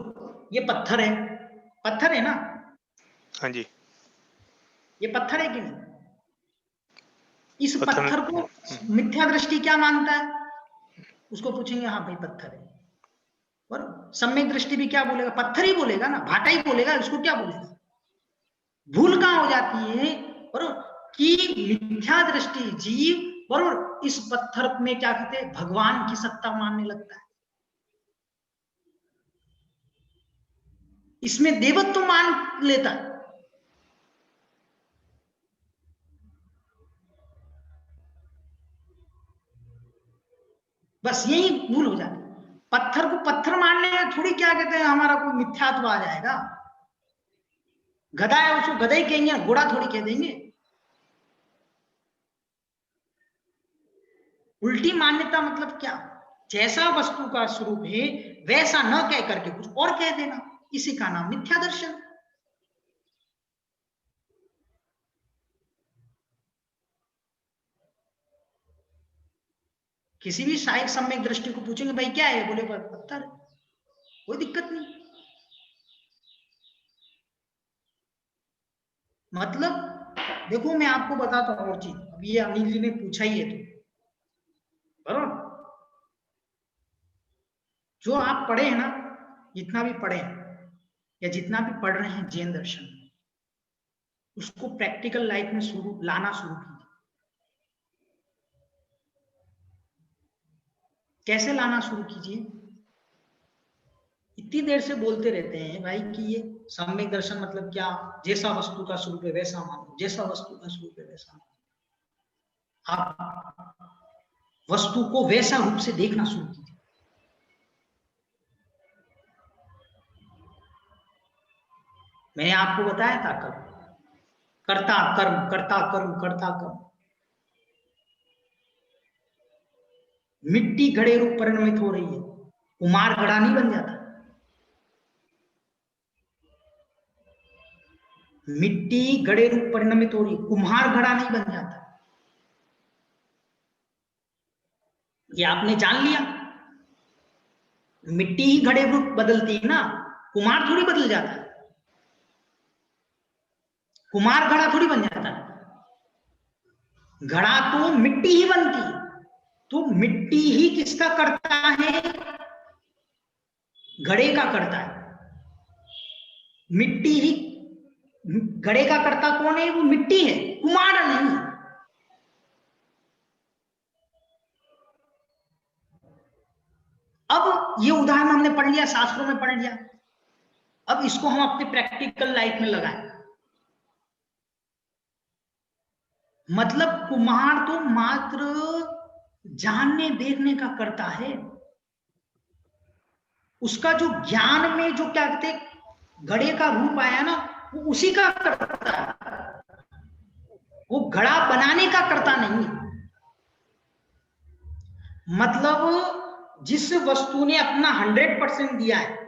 ये पत्थर है, पत्थर है ना? हाँ जी। ये पत्थर है कि नहीं? इस पत्थर को मिथ्या दृष्टि क्या मानता है? उसको पूछेंगे, हाँ भाई पत्थर है। और सम्यक दृष्टि भी क्या बोलेगा? पत्थर ही बोलेगा ना, भाटा ही बोलेगा, उसको क्या बोलेगा? भूल कहां हो जाती है बरोबर कि मिथ्या दृष्टि जीव बरोबर इस पत्थर में क्या कहते हैं, भगवान की सत्ता मानने लगता है, इसमें देवत्व मान लेता है। बस यही भूल हो जाती है। पत्थर को पत्थर मानने में थोड़ी क्या कहते हैं, हमारा कोई मिथ्यात्व आ जाएगा। गधा है उसको गधा ही कहेंगे, घोड़ा थोड़ी कह देंगे। उल्टी मान्यता मतलब क्या? जैसा वस्तु का स्वरूप है वैसा न कह करके कुछ और कह देना, इसी का नाम मिथ्या दर्शन। किसी भी साहिक सम्यक दृष्टि को पूछेंगे, भाई क्या है? बोले पत्थर, कोई दिक्कत नहीं। मतलब देखो, मैं आपको बताता हूं और चीज, अब ये अनिल जी ने पूछा ही है तो बरोबर, जो आप पढ़े हैं ना, जितना भी पढ़े हैं या जितना भी पढ़ रहे हैं जैन दर्शन, उसको प्रैक्टिकल लाइफ में लाना शुरू कीजिए। कैसे लाना शुरू कीजिए? इतनी देर से बोलते रहते हैं भाई कि ये सम्यक दर्शन मतलब क्या, जैसा वस्तु का स्वरूप है वैसा मानो, जैसा वस्तु का स्वरूप है वैसा मानो। आप वस्तु को वैसा रूप से देखना शुरू कीजिए। मैंने आपको बताया था कल, कर्ता कर्म, कर्ता कर्म, कर्ता कर्म। मिट्टी घड़े रूप परिणमित हो रही है, कुम्हार घड़ा नहीं बन जाता। मिट्टी घड़े रूप परिणमित हो रही है, कुम्हार घड़ा नहीं बन जाता। ये आपने जान लिया। मिट्टी ही घड़े रूप बदलती है ना, कुम्हार थोड़ी बदल जाता है, कुम्हार घड़ा थोड़ी बन जाता है। घड़ा तो मिट्टी ही बनती है। तो मिट्टी ही किसका करता है? घड़े का करता है। मिट्टी ही घड़े का करता कौन है? वो मिट्टी है, कुम्हार नहीं। अब ये उदाहरण हमने पढ़ लिया, शास्त्रों में पढ़ लिया, अब इसको हम अपने प्रैक्टिकल लाइफ में लगाएं। मतलब कुम्हार तो मात्र जानने देखने का करता है, उसका जो ज्ञान में जो क्या कहते घड़े का रूप आया ना, वो उसी का करता है, वो घड़ा बनाने का करता नहीं। मतलब जिस वस्तु ने अपना 100% दिया है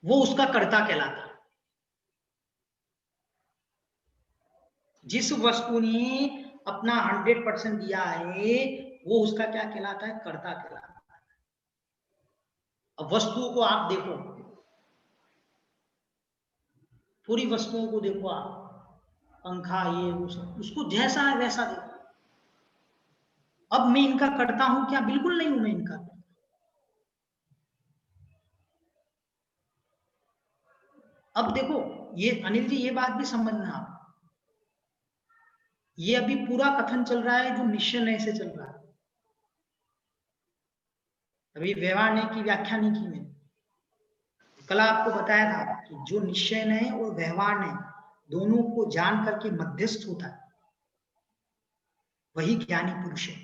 वो उसका कर्ता कहलाता है। जिस वस्तु ने अपना 100% दिया है वो उसका क्या कहलाता है? कर्ता कहलाता है। अब वस्तुओं को आप देखो, पूरी वस्तुओं को देखो आप, पंखा ये वो सब, उसको जैसा है वैसा देखो। अब मैं इनका करता हूं क्या? बिल्कुल नहीं हूं मैं इनका। अब देखो ये अनिल जी, ये बात भी समझना आप, ये अभी पूरा कथन चल रहा है जो निश्चय नय से चल रहा है। अभी व्यवहार नय की व्याख्या नहीं की मैंने। कल आपको बताया था कि जो निश्चय नय और व्यवहार नय दोनों को जान करके मध्यस्थ होता है वही ज्ञानी पुरुष है।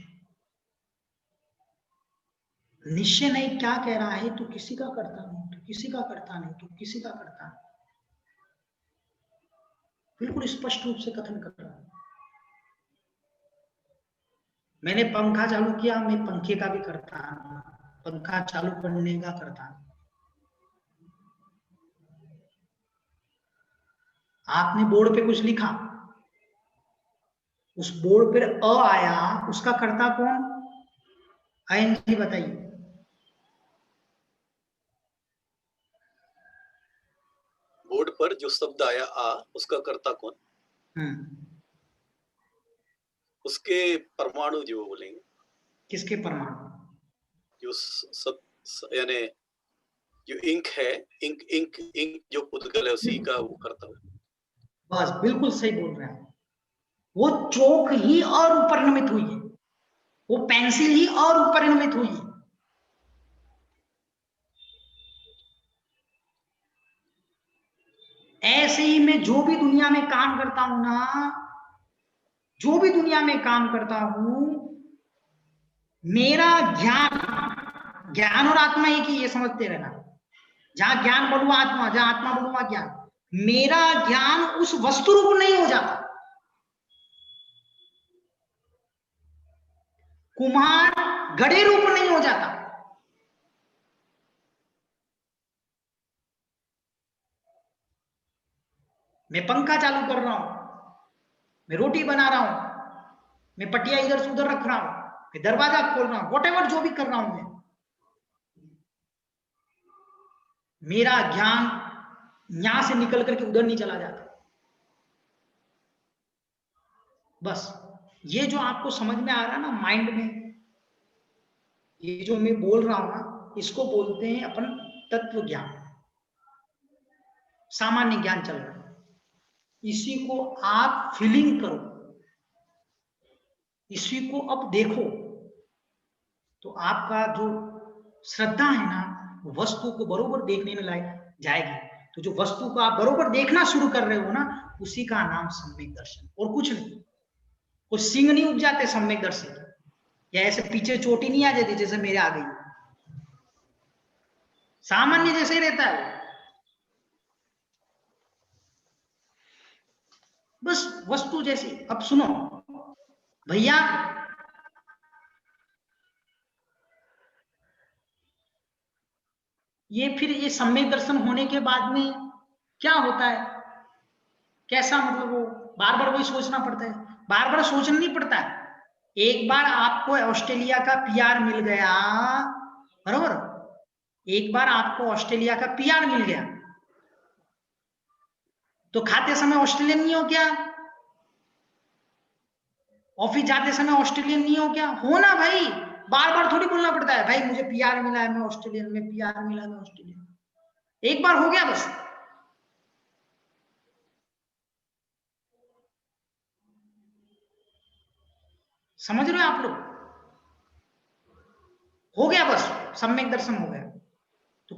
निश्चय नय क्या कह रहा है? तो किसी का करता नहीं, तो किसी का करता नहीं, तो किसी का करता नहीं, बिल्कुल स्पष्ट रूप से कथन कर रहा है। मैंने पंखा चालू किया, मैं पंखे का भी करता, पंखा चालू करने का करता। आपने बोर्ड पे कुछ लिखा, उस बोर्ड पर अ आया, उसका कर्ता कौन? आईएनजी बताइए। बोर्ड पर जो शब्द आया आ, उसका कर्ता कौन? उसके परमाणु जो बोलेंगे। किसके परमाणु? जो सब यानी जो इंक है, इंक जो पुद्गल है उसी का वो करता है। बस बिल्कुल सही बोल रहे हैं। वो चौक ही और उपरिणमित हुई है, वो पेंसिल ही और उपरिणमित हुई है। ऐसे ही मैं जो भी दुनिया में काम करता हूं ना, जो भी दुनिया में काम करता हूं, मेरा ज्ञान और आत्मा एक ही, ये समझते रहना। जहां ज्ञान बढ़ुआ आत्मा, जहां आत्मा बढ़ुआ ज्ञान। मेरा ज्ञान उस वस्तु रूप नहीं हो जाता। कुम्हार गड़े रूप नहीं हो जाता। मैं पंखा चालू कर रहा हूं, मैं रोटी बना रहा हूं, मैं पटिया इधर से उधर रख रहा हूं, मैं दरवाजा खोल रहा हूं, व्हाटएवर जो भी कर रहा हूं मैं, मेरा ज्ञान यहां से निकल करके उधर नहीं चला जाता। बस ये जो आपको समझ में आ रहा है ना माइंड में, ये जो मैं बोल रहा हूं ना, इसको बोलते हैं अपन तत्व ज्ञान, सामान्य ज्ञान चल रहा है। इसी को आप फीलिंग करो, इसी को अब देखो, तो आपका जो श्रद्धा है ना, वस्तु को बरोबर देखने में लायक जाएगी। तो जो वस्तु को आप बरोबर देखना शुरू कर रहे हो ना, उसी का नाम सम्यक दर्शन, और कुछ नहीं। कुछ सिंह नहीं उग जाते सम्यक दर्शन, या ऐसे पीछे चोटी नहीं आ जाती जैसे मेरे आ गई, सामान्य जैसे ही रहता है। बस वस्तु जैसी। अब सुनो भैया, ये फिर ये सम्यक दर्शन होने के बाद में क्या होता है? कैसा, मतलब वो बार बार वही सोचना पड़ता है? बार बार सोचना नहीं पड़ता है। एक बार आपको ऑस्ट्रेलिया का पीआर मिल गया, बरोबर, एक बार आपको ऑस्ट्रेलिया का पीआर मिल गया, तो खाते समय ऑस्ट्रेलियन नहीं हो क्या? ऑफिस जाते समय ऑस्ट्रेलियन नहीं हो क्या? हो ना भाई, बार बार थोड़ी बोलना पड़ता है भाई मुझे पीआर मिला है मैं ऑस्ट्रेलियन, में पीआर मिला मैं ऑस्ट्रेलियन। एक बार हो गया बस। समझ रहे हो आप लोग? हो गया बस, सम्यक दर्शन हो गया। तो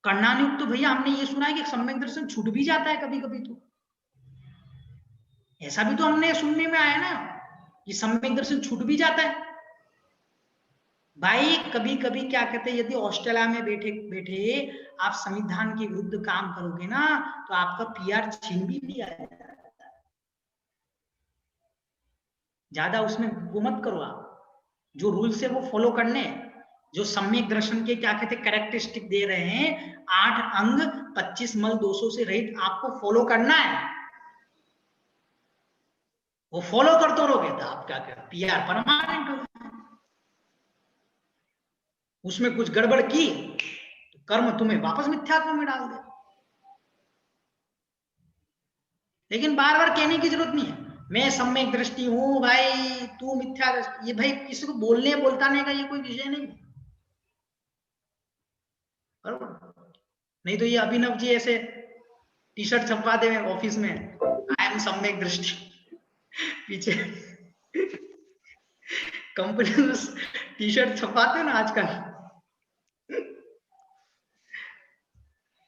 कर्णानुयुक्त तो भैया हमने ये सुना है कि सम्यक दर्शन छूट भी जाता है कभी कभी, तो ऐसा भी तो हमने सुनने में आया ना कि सम्यक दर्शन छूट भी जाता है। भाई कभी कभी क्या कहते हैं, यदि ऑस्ट्रेलिया में बैठे बैठे आप संविधान के विरुद्ध काम करोगे ना, तो आपका पीआर छीन भी लिया जाता है। ज्यादा उसमें वो मत करो आप, जो रूल्स है वो फॉलो करने, जो सम्यक दर्शन के क्या कहते कैरेक्टरिस्टिक दे रहे हैं, 8 अंग 25 मल दोषों से रहित आपको फॉलो करना है। वो फॉलो करते रहोगे तो आप क्या कर PR परमानेंट हो जाए। उसमें कुछ गड़बड़ की तो कर्म तुम्हें वापस मिथ्यात्व में डाल दे। लेकिन बार बार कहने की जरूरत नहीं है मैं सम्यक दृष्टि हूं भाई, तू मिथ्या दृष्टि। ये भाई किसी को बोलने बोलताने का ये कोई विषय नहीं है, बरोबर? नहीं तो ये अभिनव जी ऐसे टी-शर्ट छपवा दे ऑफिस में, आई एम सम्यक दृष्टि, पीछे कंपनी में टी-शर्ट छपाते ना आजकल,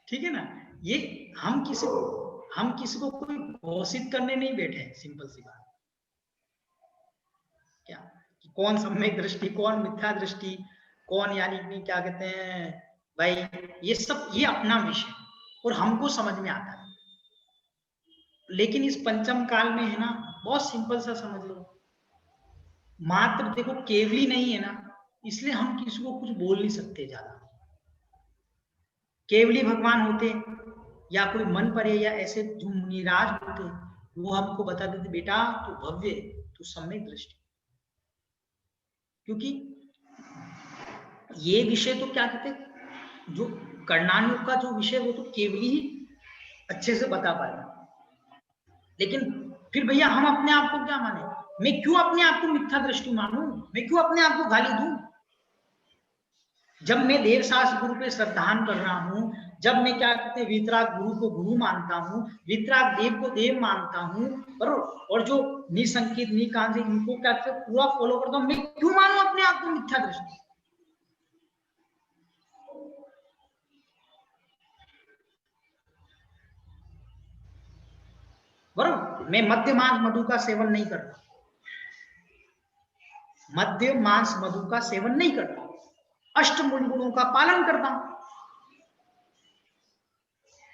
ठीक है ना? ये हम किसी को कोई घोषित करने नहीं बैठे हैं, सिंपल सी बात। क्या कि कौन सम्यक दृष्टि, कौन मिथ्या दृष्टि, कौन यानी कि क्या कहते हैं भाई, ये सब ये अपना विषय और हमको समझ में आता है। लेकिन इस पंचम काल में है ना, बहुत सिंपल सा समझ लो, मात्र देखो केवली नहीं है ना, इसलिए हम किसी को कुछ बोल नहीं सकते ज्यादा। केवली भगवान होते या कोई मन पर या ऐसे जो मुनिराज होते, वो हमको बता देते बेटा तू भव्य, तू सम्यक दृष्टि। क्योंकि ये विषय तो क्या कहते, जो कर्णानुग का जो विषय वो तो केवली ही अच्छे से बता पाएगा। लेकिन फिर भैया हम अपने आप को क्या माने? मैं क्यों अपने आप को मिथ्या दृष्टि मानूं? मैं क्यों अपने आप को गाली दूं? जब मैं देव शास्त्र गुरु पे श्रद्धान कर रहा हूं, जब मैं क्या कहते हैं वीतराग गुरु को गुरु मानता हूं, वीतराग देव को देव मानता हूं, और जो निसंकित निकांक्षी इनको क्या कहते पूरा फॉलो करता हूं, मैं क्यों मानूं अपने आप को मिथ्या दृष्टि? बराबर। मैं मद्य मांस मधु का सेवन नहीं करता, मद्य मांस मधु का सेवन नहीं करता, अष्टमूल गुणों का पालन करता हूं,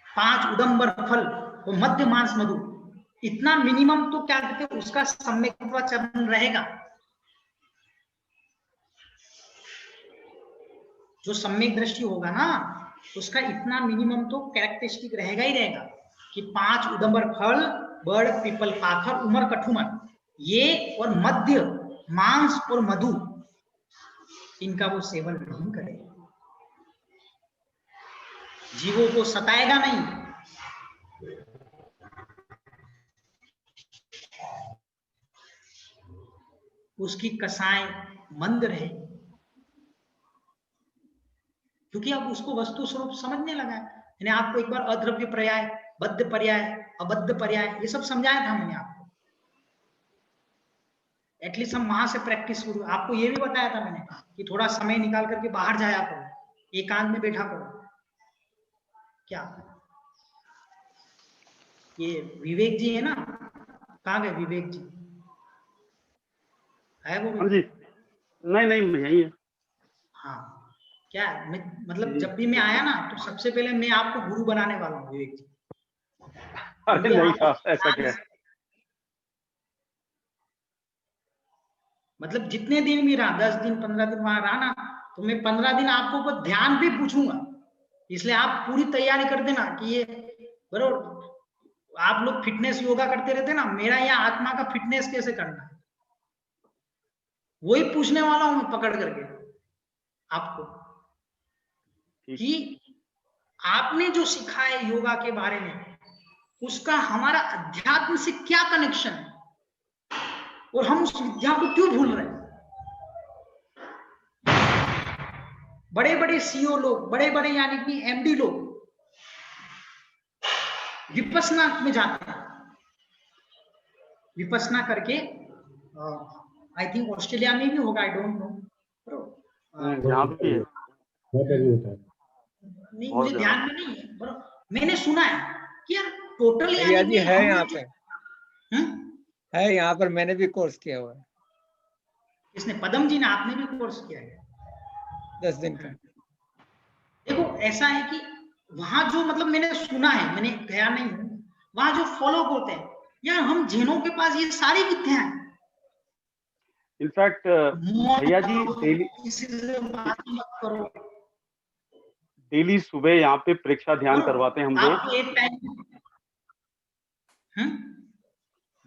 5 उदंबर फल वो मध्य मांस मधु, इतना मिनिमम तो क्या कहते हैं उसका सम्यक्त्वाचरण रहेगा। जो सम्यक दृष्टि होगा ना, उसका इतना मिनिमम तो कैरेक्टरिस्टिक रहेगा ही रहेगा कि 5 उदंबर फल, बड़ पीपल पाखर उमर कठुमर, ये और मध्य मांस और मधु, इनका वो सेवन नहीं करेगा, जीवों को सताएगा नहीं। उसकी कसाएं मंद रहे, क्योंकि अब उसको वस्तु स्वरूप समझने लगा है। मैंने आपको एक बार अद्रव्य पर्याय, बद्ध पर्याय, अबद्ध पर्याय ये सब समझाया था मैंने आपको। एटलीस्ट हम वहां से प्रैक्टिस करो। आपको ये भी बताया था मैंने कि थोड़ा समय निकाल करके बाहर जाया करो, एकांत में बैठा करो। क्या ये विवेक जी है ना, कहाँ गए विवेक जी? है वो? हाँ जी, नहीं मैं यही है। हाँ, क्या मतलब जब भी मैं आया ना तो सबसे पहले मैं आपको गुरु बनाने वाला हूँ विवेक जी। अरे नहीं था, ऐसा क्या? मतलब जितने दिन भी रहा, 10 दिन 15 दिन वहां रहा ना, तो मैं 15 दिन आपको ध्यान भी पूछूंगा। इसलिए आप पूरी तैयारी कर देना कि ये बरोबर। आप लोग फिटनेस योगा करते रहते ना, मेरा यहाँ आत्मा का फिटनेस कैसे करना है वही पूछने वाला हूं मैं पकड़ करके आपको, कि आपने जो सीखा है योगा के बारे में, उसका हमारा अध्यात्म से क्या कनेक्शन है और हम उस विद्या को क्यों भूल रहे हैं। बड़े बड़े सीईओ लोग, बड़े बड़े यानी कि एमडी लोग विपश्यना में जाते हैं, विपश्यना करके आई थिंक ऑस्ट्रेलिया में भी होगा, आई डोंट नो, नहीं मुझे ध्यान में नहीं है, बरो मैंने सुना है कि यार टोटल यानी है यहाँ पे है, यहाँ पर मैंने भी कोर्स किया हुआ है। इसने पदम जी ने, आपने भी कोर्स किया है 10 दिन का। देखो ऐसा है कि वहां जो मतलब मैंने सुना है, मैंने गया नहीं हूँ, वहां जो फॉलो करते हैं यार, हम जैनों के पास ये सारी विद्या है। इनफैक्ट भैया जी डेली सुबह यहाँ पे परीक्षा ध्यान करवाते हैं हम लोग। आपको एक टाइम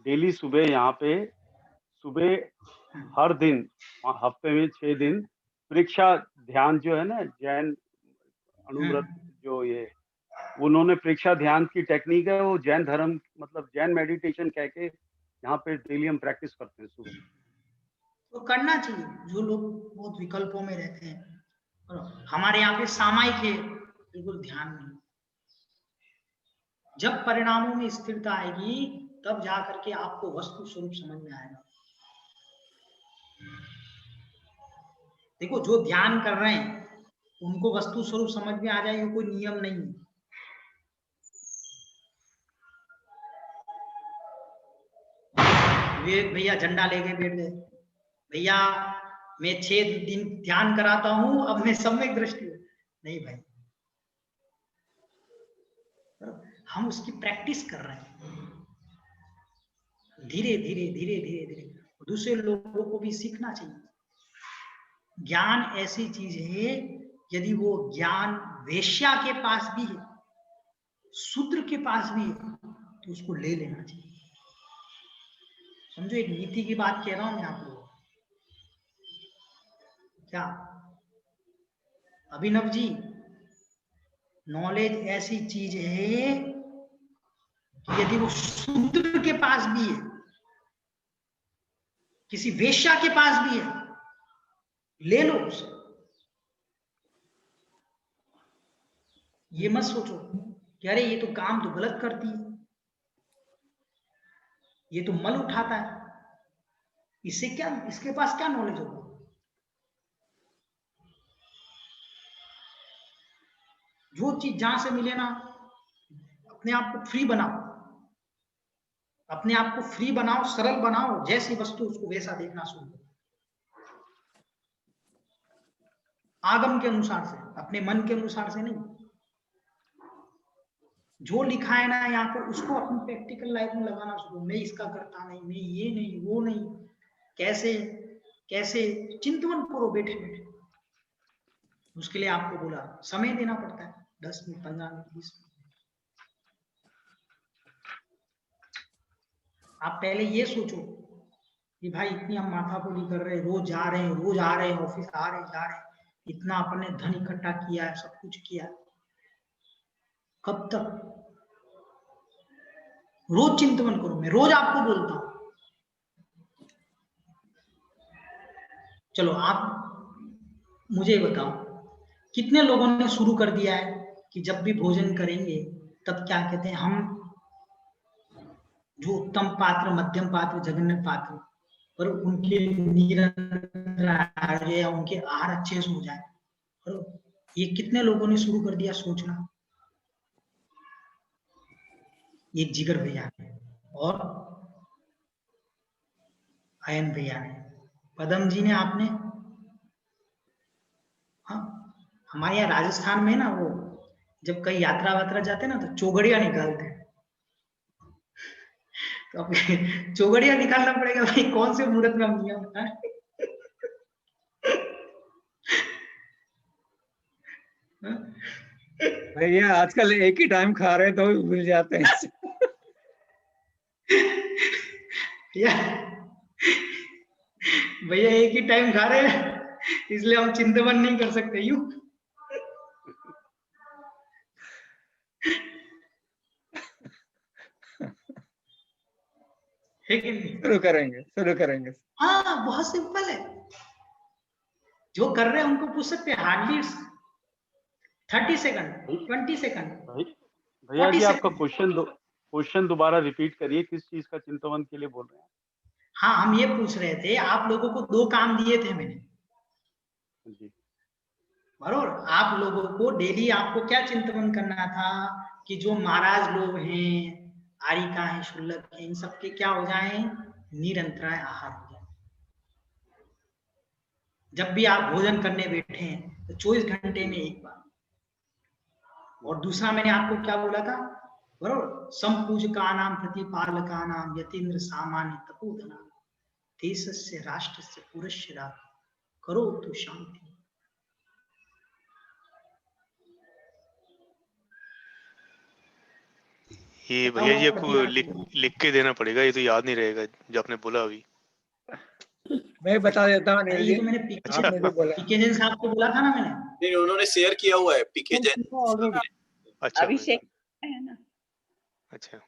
डेली सुबह यहाँ पे सुबह हर दिन हफ्ते में 6 दिन परीक्षा ध्यान जो है ना, जैन अनुव्रत जो ये उन्होंने परीक्षा ध्यान की टेक्निक है, वो जैन धर्म मतलब जैन मेडिटेशन कह के यहाँ पे डेली हम प्रैक्टिस करते हैं सुबह। तो करना चाहिए जो लोग बहुत विकल्पों में रहते हैं। और हमारे यहाँ पे सामायिक है, बिल्कुल ध्यान नहीं। जब परिणामों में स्थिरता आएगी तब जाकर के आपको वस्तु स्वरूप समझ में आएगा। देखो जो ध्यान कर रहे हैं उनको वस्तु स्वरूप समझ में आ जाए, ये कोई नियम नहीं है। विवेक भैया झंडा लेके बैठ गए, भैया मैं 6 दिन ध्यान कराता हूं, अब मैं सम्यक दृष्टि नहीं भाई, हम उसकी प्रैक्टिस कर रहे हैं धीरे धीरे धीरे धीरे धीरे। दूसरे लोगों को भी सीखना चाहिए। ज्ञान ऐसी चीज है, यदि वो ज्ञान वेश्या के पास भी है, शूद्र के पास भी है, तो उसको ले लेना चाहिए। समझो, एक नीति की बात कह रहा हूं मैं आप लोगों को। क्या अभिनव जी, नॉलेज ऐसी चीज है कि यदि वो शूद्र के पास भी है, किसी वेश्या के पास भी है, ले लो उसे। ये मत सोचो कि अरे ये तो काम तो गलत करती है, ये तो मल उठाता है, इससे क्या, इसके पास क्या नॉलेज होगा। जो चीज जहां से मिले ना, अपने आप को फ्री बनाओ, अपने आप को फ्री बनाओ, सरल बनाओ, जैसी वस्तु उसको वैसा देखना शुरू करो, आगम के अनुसार से, अपने मन के अनुसार से नहीं। जो लिखा है ना यहाँ पर, उसको अपनी प्रैक्टिकल लाइफ में लगाना शुरू। मैं इसका करता नहीं, मैं ये नहीं, वो नहीं, कैसे कैसे चिंतन करो बैठे बैठे। उसके लिए आपको बोला समय देना पड़ता है, 10 मिनट, 15 मिनट, 20 मिनट। आप पहले ये सोचो कि भाई इतनी हम माथापच्ची कर रहे हैं, रोज जा रहे हैं, रोज आ रहे हैं, ऑफिस आ रहे हैं, जा रहे हैं, इतना अपने धन इकट्ठा किया है, सब कुछ किया, कब तक? रोज चिंतन करो। मैं रोज आपको बोलता हूं। चलो आप मुझे बताओ, कितने लोगों ने शुरू कर दिया है कि जब भी भोजन करेंगे तब क्या कहते हैं, हम जो उत्तम पात्र, मध्यम पात्र, जघन्य पात्र, पर उनके निरंतर या उनके आहार अच्छे से हो जाए। और ये कितने लोगों ने शुरू कर दिया सोचना। एक जिगर भैया ने, और आयन भैया ने, पदम जी ने, आपने। हाँ, हमारे यहाँ राजस्थान में ना, वो जब कई यात्रा वात्रा जाते ना तो चौगड़िया निकालते हैं। तो अब चौगड़िया निकालना पड़ेगा भाई, कौन से मुहूर्त में हम नियम है। भैया आजकल एक ही टाइम खा रहे तो भी भूल जाते हैं। भैया एक ही टाइम खा रहे हैं, इसलिए हम चिंतन नहीं कर सकते। यूं है कि नहीं? शुरू करेंगे। हाँ, बहुत सिंपल है। जो कर रहे हैं उनको पूछ सकते हैं, हार्डली 30 सेकंड, 20 सेकंड। भैया जी आपका क्वेश्चन दोबारा रिपीट करिए, किस चीज का चिंतन के लिए बोल रहे हैं? हाँ, हम ये पूछ रहे थे, आप लोगों को 2 काम दिए थे मैंने जी, बरोबर। आप लोगों को डेली आपको क्या चिंतन करना था कि जो महाराज लोग हैं, आरिका है, शुल्लक है, इन सबके क्या हो जाए, निरंतराय आहार हो जाए। जब भी आप भोजन करने बैठे हैं तो 24 घंटे में एक बार। और दूसरा मैंने आपको क्या बोला था, बरोबर, संपूजका नाम प्रतिपालका नाम यतीन्द्र सामान्य तपोधना। देशस्य राष्ट्रस्य पुरस्य करोतु शांति। ये भैया जी आपको लिख के देना पड़ेगा, ये तो याद नहीं रहेगा जो आपने बोला अभी। मैं बता देता हूँ अरे अनिल ये जी, तो मैंने आपने जो बोला। पीके जैन साहब को बोला था ना मैंने। नहीं, उन्होंने शेयर किया हुआ है पीके जैन। अच्छा अभिषेक है ना। अच्छा,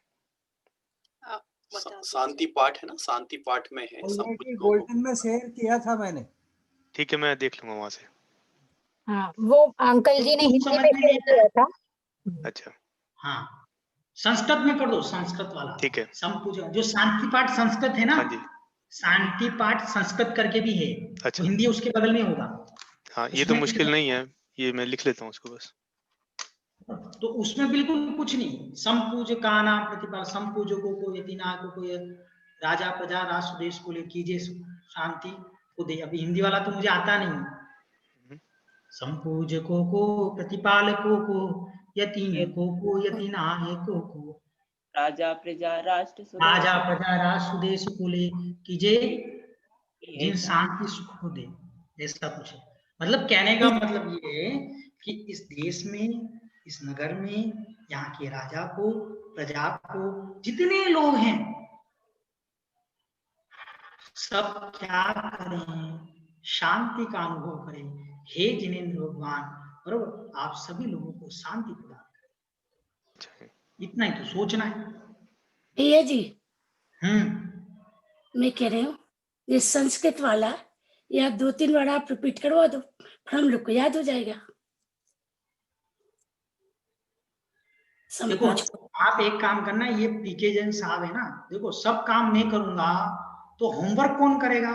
शांति पाठ है ना, शांति पाठ में है सब कुछ। गोल्डन में शेयर किया था मैंने। ठीक है, मैं देख लूंगा वहां से। हाँ, वो अंकल जी ने कुछ हिंदी समझ में में शेयर नहीं किया था। अच्छा हाँ, संस्कृत में पढ़ दो, संस्कृत वाला। ठीक है। संपूजन जो शांति पाठ संस्कृत है ना, हाँ जी, शांति पाठ संस्कृत करके भी है। अच्छा। हिंदी उसके बगल में होगा। हाँ, ये तो मुश्किल नहीं है, ये मैं लिख लेता हूँ उसको बस। तो उसमें बिल्कुल कुछ नहीं। संपूजका नाम प्रतिपाल, संपूजकों को यतिनाकों को राजा प्रजा राष्ट्र देश को ले कीजिए शांति को दे। अभी हिंदी वाला तो मुझे आता नहीं। संपूजकों को, प्रतिपालकों को, यतीनकों को, यतिनाकों को, राजा प्रजा राष्ट्र राजा प्रजा राष्ट्र देश को ले कीजिए जिन शांति सुख को दे। ऐसा कुछ है। मतलब कहने का मतलब ये है कि इस देश में, इस नगर में, यहाँ के राजा को, प्रजा को, जितने लोग हैं सब क्या करें, शांति का अनुभव करें। हे जिनेंद्र भगवान, बरोबर, आप सभी लोगों को शांति प्रदान करें। इतना ही तो सोचना है। भैया जी, मैं कह रही हूँ ये संस्कृत वाला या 2-3 बार आप रिपीट करवा दो, फिर हम लोग को याद हो जाएगा। देखो, आप एक काम करना, ये पीके जैन साहब है ना, देखो सब काम मैं करूंगा तो होमवर्क कौन करेगा?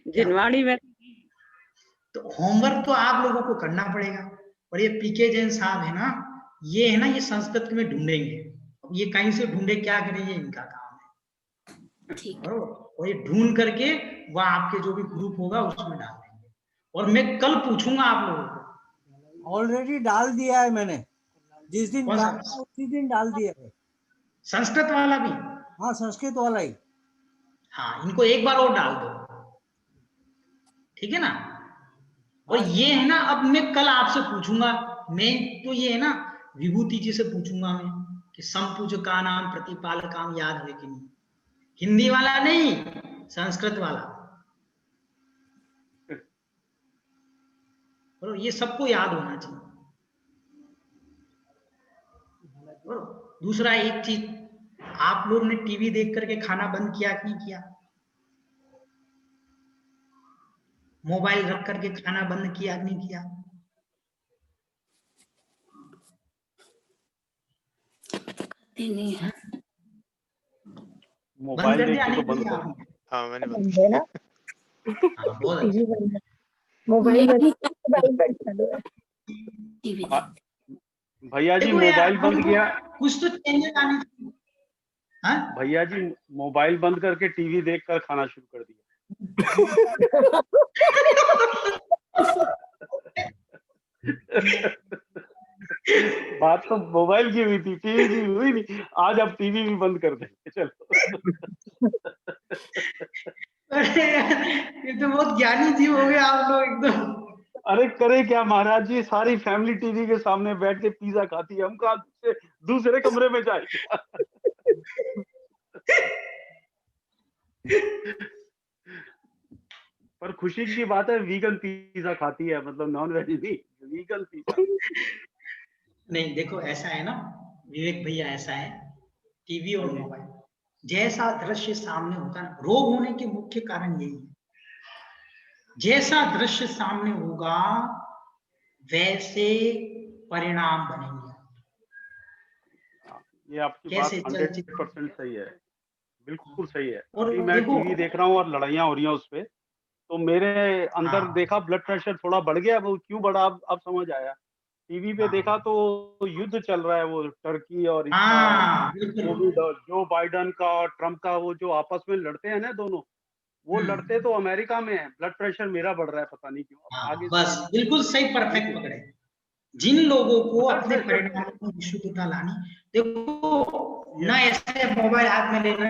जिनवाणी में तो होमवर्क तो आप लोगों को करना पड़ेगा। और ये पीके जैन साहब है ना, ये है ना, ये संस्कृत में ढूंढेंगे। अब ये कहीं से ढूंढे, क्या करेंगे, इनका काम है। और ये ढूंढ करके वह आपके जो भी ग्रुप होगा उसमें डाल देंगे। और मैं कल पूछूंगा आप लोगों को। ऑलरेडी डाल दिया है मैंने, जिस दिन उसी दिन डाल दिया है। संस्कृत वाला भी? हाँ, संस्कृत वाला ही। हाँ, इनको एक बार और डाल दो, ठीक है ना। और ये है ना, अब मैं कल आपसे पूछूंगा, मैं तो ये है ना विभूति जी से पूछूंगा मैं कि संपूजका नाम प्रतिपालकाम याद है कि नहीं। हिंदी वाला नहीं, संस्कृत वाला। और ये सबको याद होना चाहिए। और दूसरा एक चीज, आप लोग ने टीवी देख करके खाना बंद किया कि नहीं किया? मोबाइल रख करके खाना बंद किया कि नहीं किया? नहीं है। मोबाइल देख के तो बंद कर। हाँ, मैंने बंद है ना। टीवी बंद है, मोबाइल बंद कर दो। टीवी भैया जी मोबाइल बंद किया, कुछ तो चेंजेस आने चाहिए। हाँ भैया जी मोबाइल बंद करके टीवी देखकर खाना शुरू कर दिया। बात तो मोबाइल की हुई थी, टीवी की हुई नहीं। आज आप टीवी भी बंद कर देंगे, चलो। अरे ये तो बहुत ज्ञानी जीव हो गए आप लोग एकदम। अरे करे क्या महाराज जी, सारी फैमिली टीवी के सामने बैठ के पिज्जा खाती है, हम कहाँ दूसरे कमरे में जाएंगे। पर खुशी की बात है, वीगन पिज्जा खाती है, मतलब नॉन वेज नहीं, वीगन पिज्जा। नहीं देखो, ऐसा है ना विवेक भैया, ऐसा है टीवी और मोबाइल जैसा दृश्य सामने होता है, रोग होने के मुख्य कारण यही है। जैसा दृश्य सामने होगा वैसे परिणाम बनेंगे। ये आपकी बात 100% सही है, बिल्कुल सही है। अभी मैं टीवी देख रहा हूँ और लड़ाइयाँ हो रही हैं उस पे, तो मेरे अंदर देखा ब्लड प्रेशर थोड़ा बढ़ गया। वो क्यों बढ़ा अब समझ आया। टीवी पे देखा तो युद्ध चल रहा है, वो टर्की और कोविड और जो बाइडन का और ट्रम्प का, वो जो आपस में लड़ते हैं ना दोनों, वो लड़ते तो अमेरिका में है। ब्लड प्रेशर मेरा बढ़ रहा है, पता नहीं क्यों। आगे बस बिल्कुल सही, परफेक्ट पकड़े। जिन लोगों को अपने परिणामों में विशुद्धता लानी, देखो ना, ऐसे मोबाइल हाथ में लेना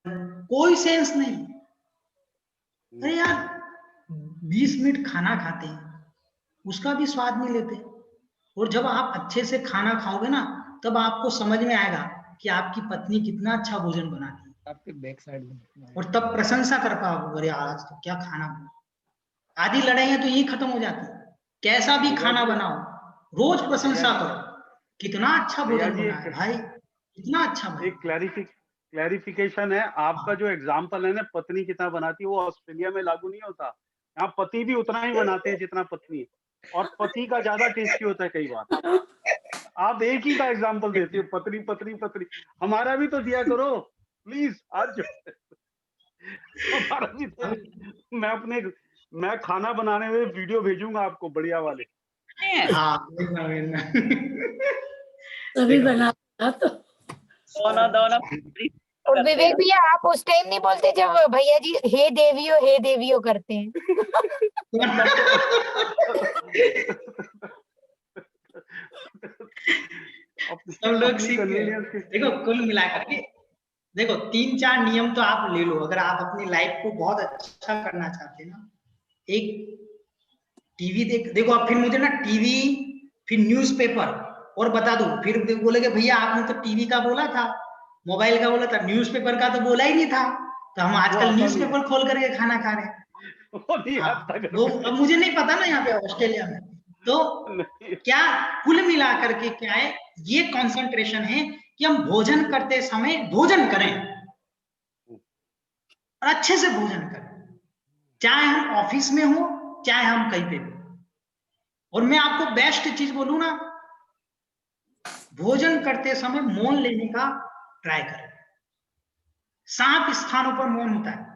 कोई सेंस नहीं। अरे यार 20 मिनट खाना खाते हैं, उसका भी स्वाद नहीं लेते। और जब आप अच्छे से खाना खाओगे ना, तब आपको समझ में आएगा कि आपकी पत्नी कितना अच्छा भोजन बनाती है, आपके बैक साइड में। और तब प्रशंसा कर पाओगे, अरे आज तो क्या खाना बना। आधी लड़ाइयां तो यही खत्म हो जाती है। कैसा भी खाना बनाओ, रोज प्रशंसा करो, कितना अच्छा भोजन बना है भाई, कितना अच्छा भाई। एक क्लैरिफिकेशन है, आपका जो एग्जाम्पल है ना, पत्नी कितना बनाती है, वो ऑस्ट्रेलिया में लागू नहीं होता। यहाँ पति भी उतना ही बनाते हैं जितना पत्नी है, और पति का ज्यादा टेस्टी होता है कई बार। आप एक ही का एग्जाम्पल देते हो, पत्नी पत्नी पत्नी, हमारा भी तो दिया करो प्लीज। आज हमारा भी तो, मैं खाना बनाने में वीडियो भेजूंगा आपको, बढ़िया वाले। हाँ तभी बना तो दोनों और विवेक भैया आप उस टाइम नहीं बोलते जब भैया जी हे देवियो करते हैं? सब लोग सीख गए। देखो कुल मिलाकर के देखो 3-4 नियम तो आप ले लो, अगर आप अपनी लाइफ को बहुत अच्छा करना चाहते हैं ना। एक टीवी देखो आप, फिर मुझे ना टीवी, फिर न्यूज़पेपर और बता दो, फिर बोलेगे भैया आपने तो टीवी का बोला था, मोबाइल का बोला था, न्यूज़पेपर का तो बोला ही नहीं था। तो हम आजकल न्यूज़पेपर खोल करके खाना खा रहे हैं। वो अब मुझे नहीं पता ना यहाँ पे ऑस्ट्रेलिया में, तो क्या कुल मिला करके क्या है, ये कंसंट्रेशन है कि हम भोजन करते समय भोजन करें और अच्छे से भोजन करें, चाहे हम ऑफिस में हो चाहे हम कहीं पे हो। और मैं आपको बेस्ट चीज बोलूं ना, भोजन करते समय मौन लेने का ट्राई करें। 7 स्थानों पर मौन होता है।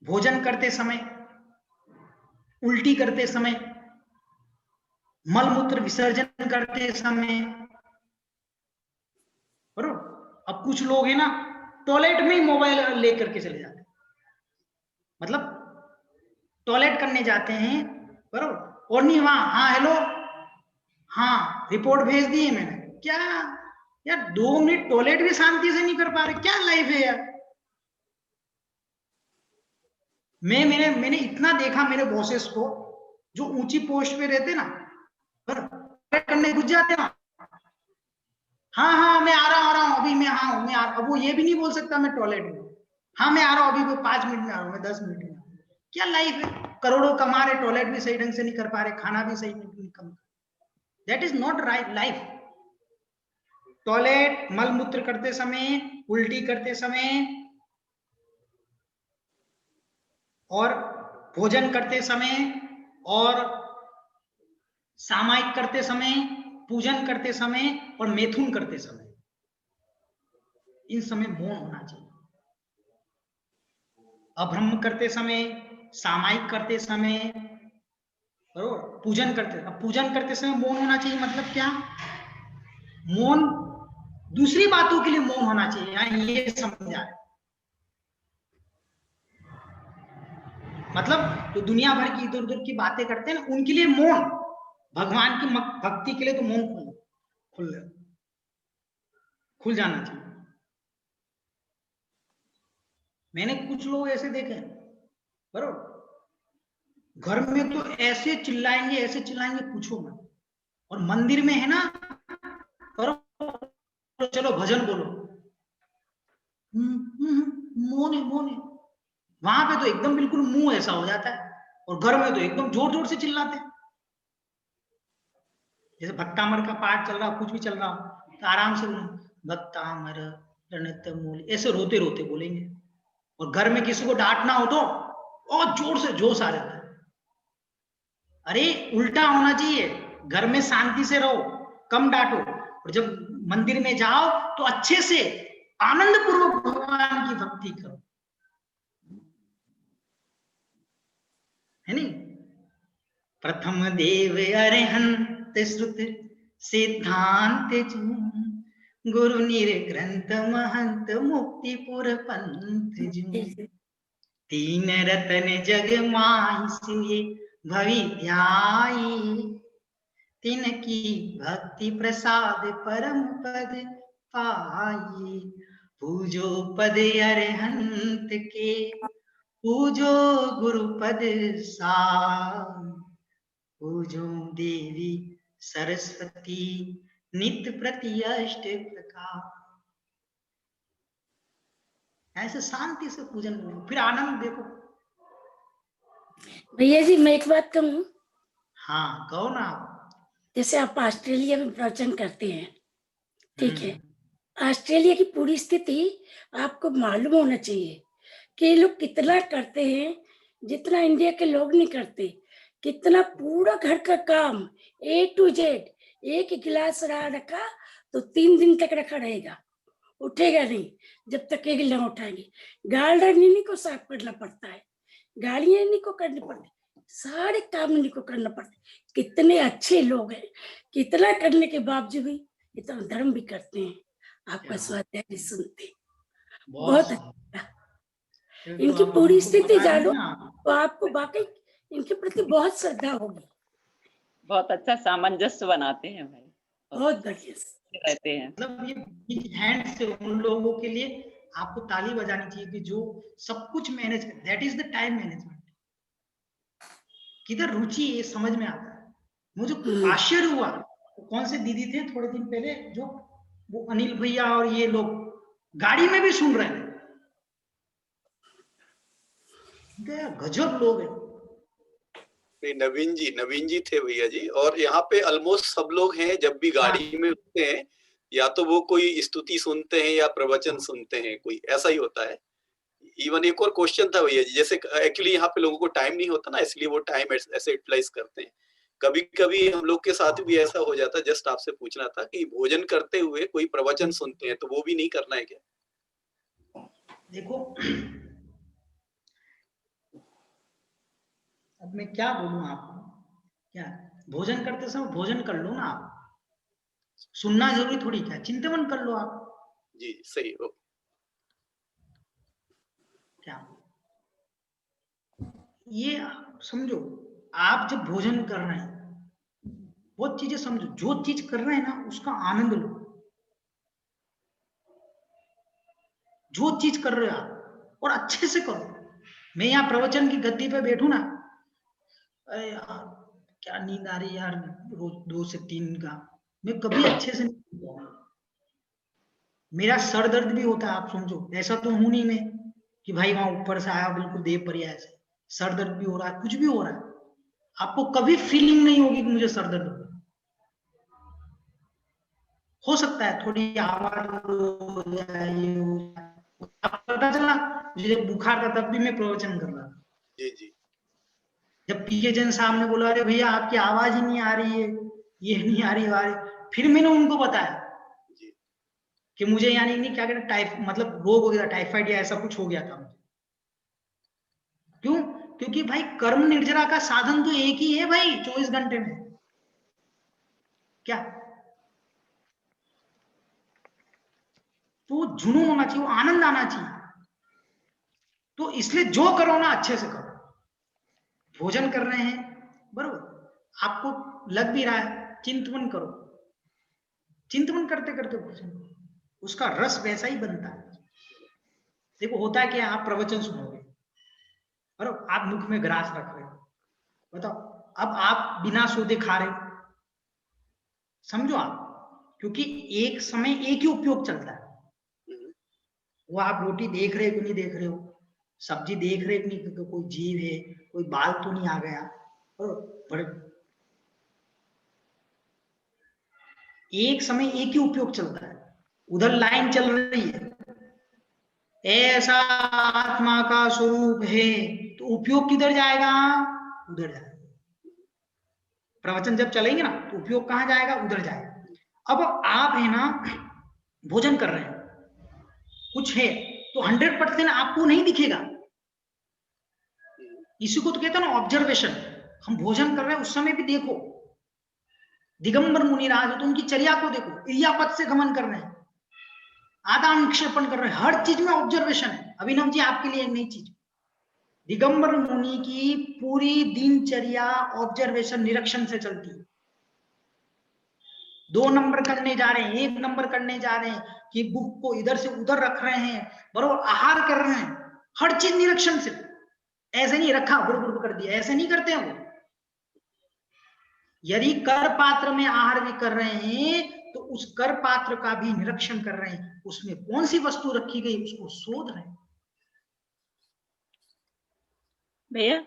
भोजन करते समय, उल्टी करते समय, मलमूत्र विसर्जन करते समय। बरोबर। अब कुछ लोग है ना टॉयलेट में ही मोबाइल लेकर के चले जाते हैं, मतलब टॉयलेट करने जाते हैं बरोबर, और नहीं वहां हाँ हेलो हाँ रिपोर्ट भेज दी है मैंने। क्या यार 2 मिनट टॉयलेट भी शांति से नहीं कर पा रहे, क्या लाइफ है यार। मैंने इतना देखा मेरे बॉसेस को, जो ऊंची पोस्ट पे रहते ना, करने घुस जाते ना, हाँ मैं आ रहा हूँ अभी, मैं हाँ मैं आ रहा। अब वो ये भी नहीं बोल सकता मैं टॉयलेट में, हाँ मैं आ रहा हूँ अभी, 5 मिनट में आ रहा हूँ, मैं 10 मिनट में। क्या लाइफ है। करोड़ों कमा रहे, टॉयलेट भी सही ढंग से नहीं कर पा रहे, खाना भी सही नहीं कर। That is not right life. Toilet, मलमूत्र करते समय, उल्टी करते समय और भोजन करते समय और सामायिक करते समय, पूजन करते समय और मैथुन करते समय, इन समय मौन होना चाहिए। अब्रह्म करते समय, सामायिक करते समय, पूजन करते, अब पूजन करते समय मौन होना चाहिए मतलब क्या, मौन दूसरी बातों के लिए मौन होना चाहिए, ये समझा। मतलब तो दुनिया भर की इधर उधर की बातें करते हैं ना, उनके लिए मौन, भगवान की भक्ति के लिए तो मौन खुल जाना चाहिए। मैंने कुछ लोग ऐसे देखे बरोबर, घर में तो ऐसे चिल्लाएंगे पूछो मत, और मंदिर में है ना बरोबर, चलो भजन बोलो, मौन है। वहां पे तो एकदम बिल्कुल मुंह ऐसा हो जाता है, और घर में तो एकदम जोर जोर से चिल्लाते हैं। जैसे भक्तामर का पाठ चल रहा, कुछ भी चल रहा तो आराम से भक्तामर मूल ऐसे रोते रोते बोलेंगे। और घर में किसी को डांटना हो तो और जोर से जोश आ जाता है। अरे उल्टा होना चाहिए, घर में शांति से रहो, कम डांटो, और जब मंदिर में जाओ तो अच्छे से आनंद पूर्वक भगवान की भक्ति करो, है नहीं। प्रथम देव अरहंत श्रुत सिद्धांत गुरु निर्ग्रंथ महंत मुक्तिपुर पंथ जो, 3 रतन जग माहि सिए भवि ध्याई, तिनकी भक्ति प्रसाद परम पद पाई। पूजो पद अरहंत के, पूजो गुरुपद साम, पूजो देवी सरस्वती नित्य प्रति अष्ट प्रकार। ऐसे शांति से पूजन करो, फिर आनंद देखो। भैया जी मैं एक बात कहूँ, हाँ कहो ना आप। जैसे आप ऑस्ट्रेलिया में प्रवचन करते हैं, ठीक है, ऑस्ट्रेलिया की पूरी स्थिति आपको मालूम होना चाहिए कि ये लोग कितना करते हैं जितना इंडिया के लोग नहीं करते। कितना पूरा घर का काम A to Z, एक गिलास रखा तो 3 दिन तक रखा रहेगा, उठेगा नहीं जब तक एक गिलास उठाएंगे। गार्डन इन्हीं को साफ करना पड़ता है, गाड़ियां इन्हीं को करनी पड़ती, सारे काम इन्हीं को करना पड़ता। कितने अच्छे लोग हैं, कितना करने के बावजूद भी इतना धर्म भी करते हैं, आपका स्वाध्याय भी सुनते हैं। बहुत अच्छा, इनकी पूरी स्थिति जानो तो आपको वाकई इनके प्रति बहुत श्रद्धा होगी। बहुत अच्छा सामंजस्य बनाते हैं भाई, बहुत बढ़िया रहते हैं। मतलब ये बिग हैंड से उन लोगों के लिए आपको ताली बजानी चाहिए कि जो सब कुछ मैनेज कर, that is the time management. किधर रुचि ये समझ में आता है। मुझे आश्चर्य हुआ, तो कौन से दीदी थे थोड़े दिन पहले जो वो अनिल भैया और ये लोग गाड़ी में भी सुन रहे थे। गजब लोग हैं। नवीन जी थे भैया जी, और यहाँ पे ऑलमोस्ट सब लोग हैं, जब भी गाड़ी में उठते हैं या तो वो कोई स्तुति सुनते हैं या प्रवचन सुनते हैं, कोई ऐसा ही होता है। इवन एक और क्वेश्चन था भैया जी, जैसे एक्चुअली यहाँ पे लोगों को टाइम नहीं होता ना, इसलिए वो टाइम ऐसे यूटिलाइज करते हैं। कभी कभी हम लोग के साथ भी ऐसा हो जाता है, जस्ट आपसे पूछना था कि भोजन करते हुए कोई प्रवचन सुनते हैं तो वो भी नहीं करना है क्या? देखो अब मैं क्या बोलूं आपको, क्या भोजन करते समय भोजन कर लो ना आप, सुनना जरूरी थोड़ी क्या, चिंतन कर लो आप। जी सही हो। क्या ये समझो, आप जब भोजन कर रहे हैं बहुत चीजें समझो, जो चीज कर रहे हैं ना उसका आनंद लो। जो चीज कर रहे हो आप और अच्छे से करो। मैं यहाँ प्रवचन की गद्दी पे बैठू ना, अरे यार क्या नींद आ रही यार, रोज 2 से 3 का, मैं कभी अच्छे से नहीं, मेरा सर दर्द भी होता है। आप समझो, ऐसा तो हूं नहीं मैं कि भाई वहां ऊपर से आया बिल्कुल देव परिया ऐसे, सर दर्द भी हो रहा है, कुछ भी हो रहा है, आपको कभी फीलिंग नहीं होगी कि मुझे सर दर्द हो सकता है, थोड़ी आवाज हो जाए, पता चला मुझे बुखार था तब भी मैं प्रवचन कर रहा था। जी जी। जब पीके जैन साहब ने बोला अरे भैया आपकी आवाज ही नहीं आ रही है, ये नहीं आ रही, फिर मैंने उनको बताया कि मुझे यानी नहीं क्या कहते टाइफ मतलब रोग हो गया, टाइफाइड या ऐसा कुछ हो गया था मुझे। क्यों? क्योंकि भाई कर्म निर्जरा का साधन तो एक ही है भाई 24 घंटे में। क्या तो जुनून होना चाहिए, वो आनंद आना चाहिए। तो इसलिए जो करो ना अच्छे से करो। भोजन कर रहे हैं बरोबर, आपको लग भी रहा है, चिंतन करो, चिंतन करते करते भोजन करो, उसका रस वैसा ही बनता है। देखो होता है कि आप प्रवचन सुनोगे और आप मुख में ग्रास रख रहे हो, बताओ अब आप बिना सोते खा रहे हो, समझो आप, क्योंकि एक समय एक ही उपयोग चलता है। वो आप रोटी देख रहे हो कि नहीं देख रहे हो, सब्जी देख रहे हो कि नहीं, कोई जीव है, कोई बाल तो नहीं आ गया, और बड़े एक समय एक ही उपयोग चलता है। उधर लाइन चल रही है, ऐसा आत्मा का स्वरूप है, तो उपयोग किधर जाएगा? उधर जाएगा। प्रवचन जब चलेंगे ना तो उपयोग कहां जाएगा? उधर जाएगा। अब आप है ना भोजन कर रहे हैं, कुछ है तो 100% आपको नहीं दिखेगा। इसी को तो कहते हैं ना ऑब्जर्वेशन। हम भोजन कर रहे हैं उस समय भी देखो, दिगंबर मुनिराज तो उनकी चर्या को देखो, क्रियापद से गमन कर रहे हैं, आदान निक्षेपण कर रहे हैं, हर चीज में ऑब्जर्वेशन है। अभिनव जी आपके लिए एक नई चीज, दिगंबर मुनि की पूरी दिनचर्या ऑब्जर्वेशन निरीक्षण से चलती है। 2 नंबर करने जा रहे हैं, 1 नंबर करने जा रहे हैं, कि बुक को इधर से उधर रख रहे हैं, बरोबर आहार कर रहे हैं, हर चीज निरीक्षण से, ऐसे नहीं रखा बुड़ कर दिया, ऐसे नहीं करते हैं वो। यदि कर पात्र में आहार भी कर रहे हैं तो उस कर पात्र का भी निरीक्षण कर रहे हैं, उसमें कौन सी वस्तु रखी गई उसको शोध रहे हैं भैया।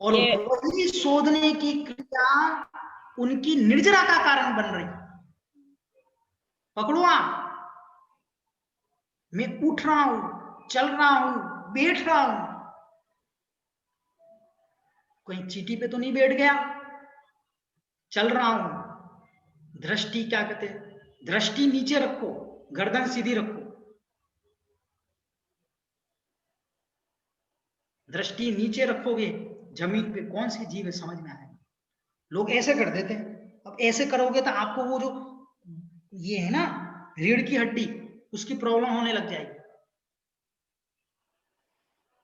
और वही शोधने की क्रिया उनकी निर्जरा का कारण बन रही। पकड़ो आप, मैं उठ रहा हूं, चल रहा हूं, बैठ रहा हूं, कहीं चीटी पे तो नहीं बैठ गया, चल रहा हूं। दृष्टि क्या कहते हैं, दृष्टि नीचे रखो, गर्दन सीधी रखो, दृष्टि नीचे रखोगे, जमीन पे कौन सी जीव है समझ में आएगा। लोग ऐसे कर देते हैं, अब ऐसे करोगे तो आपको वो जो ये है ना रीढ़ की हड्डी, उसकी प्रॉब्लम होने लग जाएगी।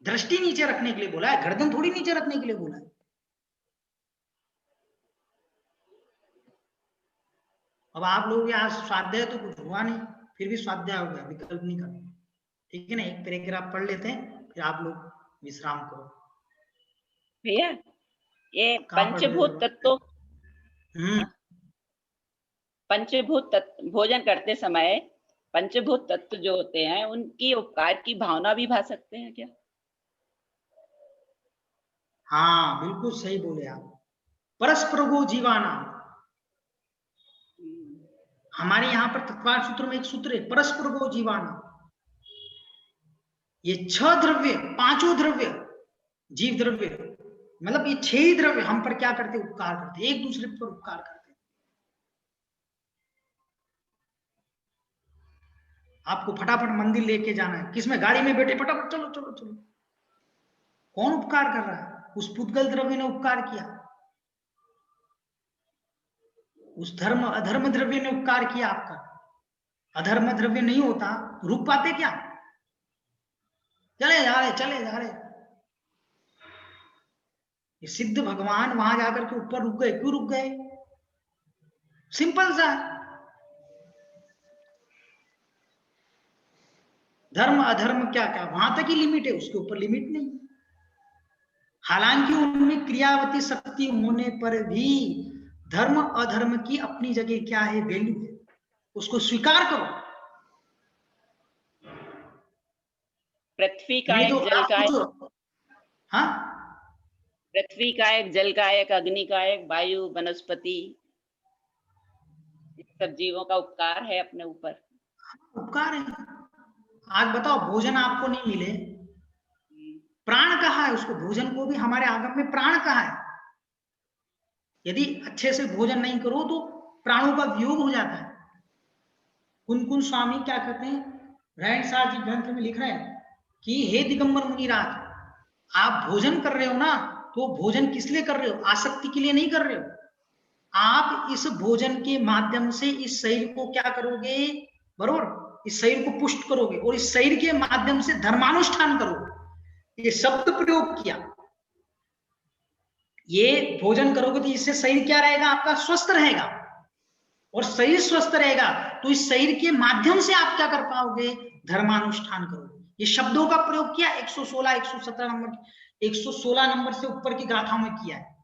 दृष्टि नीचे रखने के लिए बोला है, गर्दन थोड़ी नीचे रखने के लिए बोला है। अब आप लोग यहाँ स्वाध्याय तो कुछ हुआ नहीं, फिर भी स्वाध्याय हो गया, विकल्प नहीं करना, ठीक है ना। एक पैराग्राफ पढ़ लेते हैं, फिर आप लोग विश्राम करो। भैया ये पंचभूत तत्व, पंचभूत तत्व भोजन करते समय पंचभूत तत्व जो होते हैं उनकी उपकार की भावना भी भा सकते हैं क्या? हाँ बिल्कुल सही बोले आप। परस्पर गो जीवाना, हमारे यहाँ पर तत्वार्थ सूत्र में एक सूत्र है, परस्पर गो जीवाना। ये 6 द्रव्य, 5 द्रव्य, जीव द्रव्य, मतलब ये 6 ही द्रव्य हम पर क्या करते, उपकार करते, एक दूसरे पर उपकार करते। आपको फटाफट मंदिर लेके जाना है, किसमें गाड़ी में बैठे फटाफट चलो चलो चलो, कौन उपकार कर रहा है? उस पुद्गल द्रव्य ने उपकार किया, उस धर्म अधर्म द्रव्य ने उपकार किया आपका। अधर्म द्रव्य नहीं होता रुक पाते क्या? चले जा रहे, चले जा रहे। ये सिद्ध भगवान वहां जाकर के ऊपर रुक गए, क्यों रुक गए? सिंपल सा, धर्म अधर्म क्या क्या वहां तक ही लिमिट है, उसके ऊपर लिमिट नहीं। हालांकि उनमें क्रियावती शक्ति होने पर भी धर्म अधर्म की अपनी जगह क्या है, वैल्यू है, उसको स्वीकार करो। पृथ्वी का एक, जल का एक, हाँ पृथ्वी का एक, जल का एक, अग्नि का एक, वायु, वनस्पति, सब जीवों का उपकार है अपने ऊपर, उपकार है। आज बताओ भोजन आपको नहीं मिले, प्राण कहाँ है? उसको भोजन को भी हमारे आगम में प्राण कहाँ है? यदि अच्छे से भोजन नहीं करो तो प्राणों का वियोग हो जाता है। कुन स्वामी क्या कहते हैं, नारायण साहब जी ग्रंथ में लिख रहे हैं कि हे दिगंबर मुनिराज, आप भोजन कर रहे हो ना, तो भोजन किस लिए कर रहे हो? आसक्ति के लिए नहीं कर रहे हो। आप इस भोजन के माध्यम से इस शरीर को क्या करोगे, बरोबर, इस शरीर को पुष्ट करोगे और इस शरीर के माध्यम से धर्मानुष्ठान करोगे। ये शब्द प्रयोग किया, ये भोजन करोगे तो इससे शरीर क्या रहेगा, आपका स्वस्थ रहेगा, और शरीर स्वस्थ रहेगा तो इस शरीर के माध्यम से आप क्या कर पाओगे, धर्मानुष्ठान करोगे। ये शब्दों का प्रयोग किया 116, 117 नंबर, 116 नंबर से ऊपर की गाथाओं में किया है,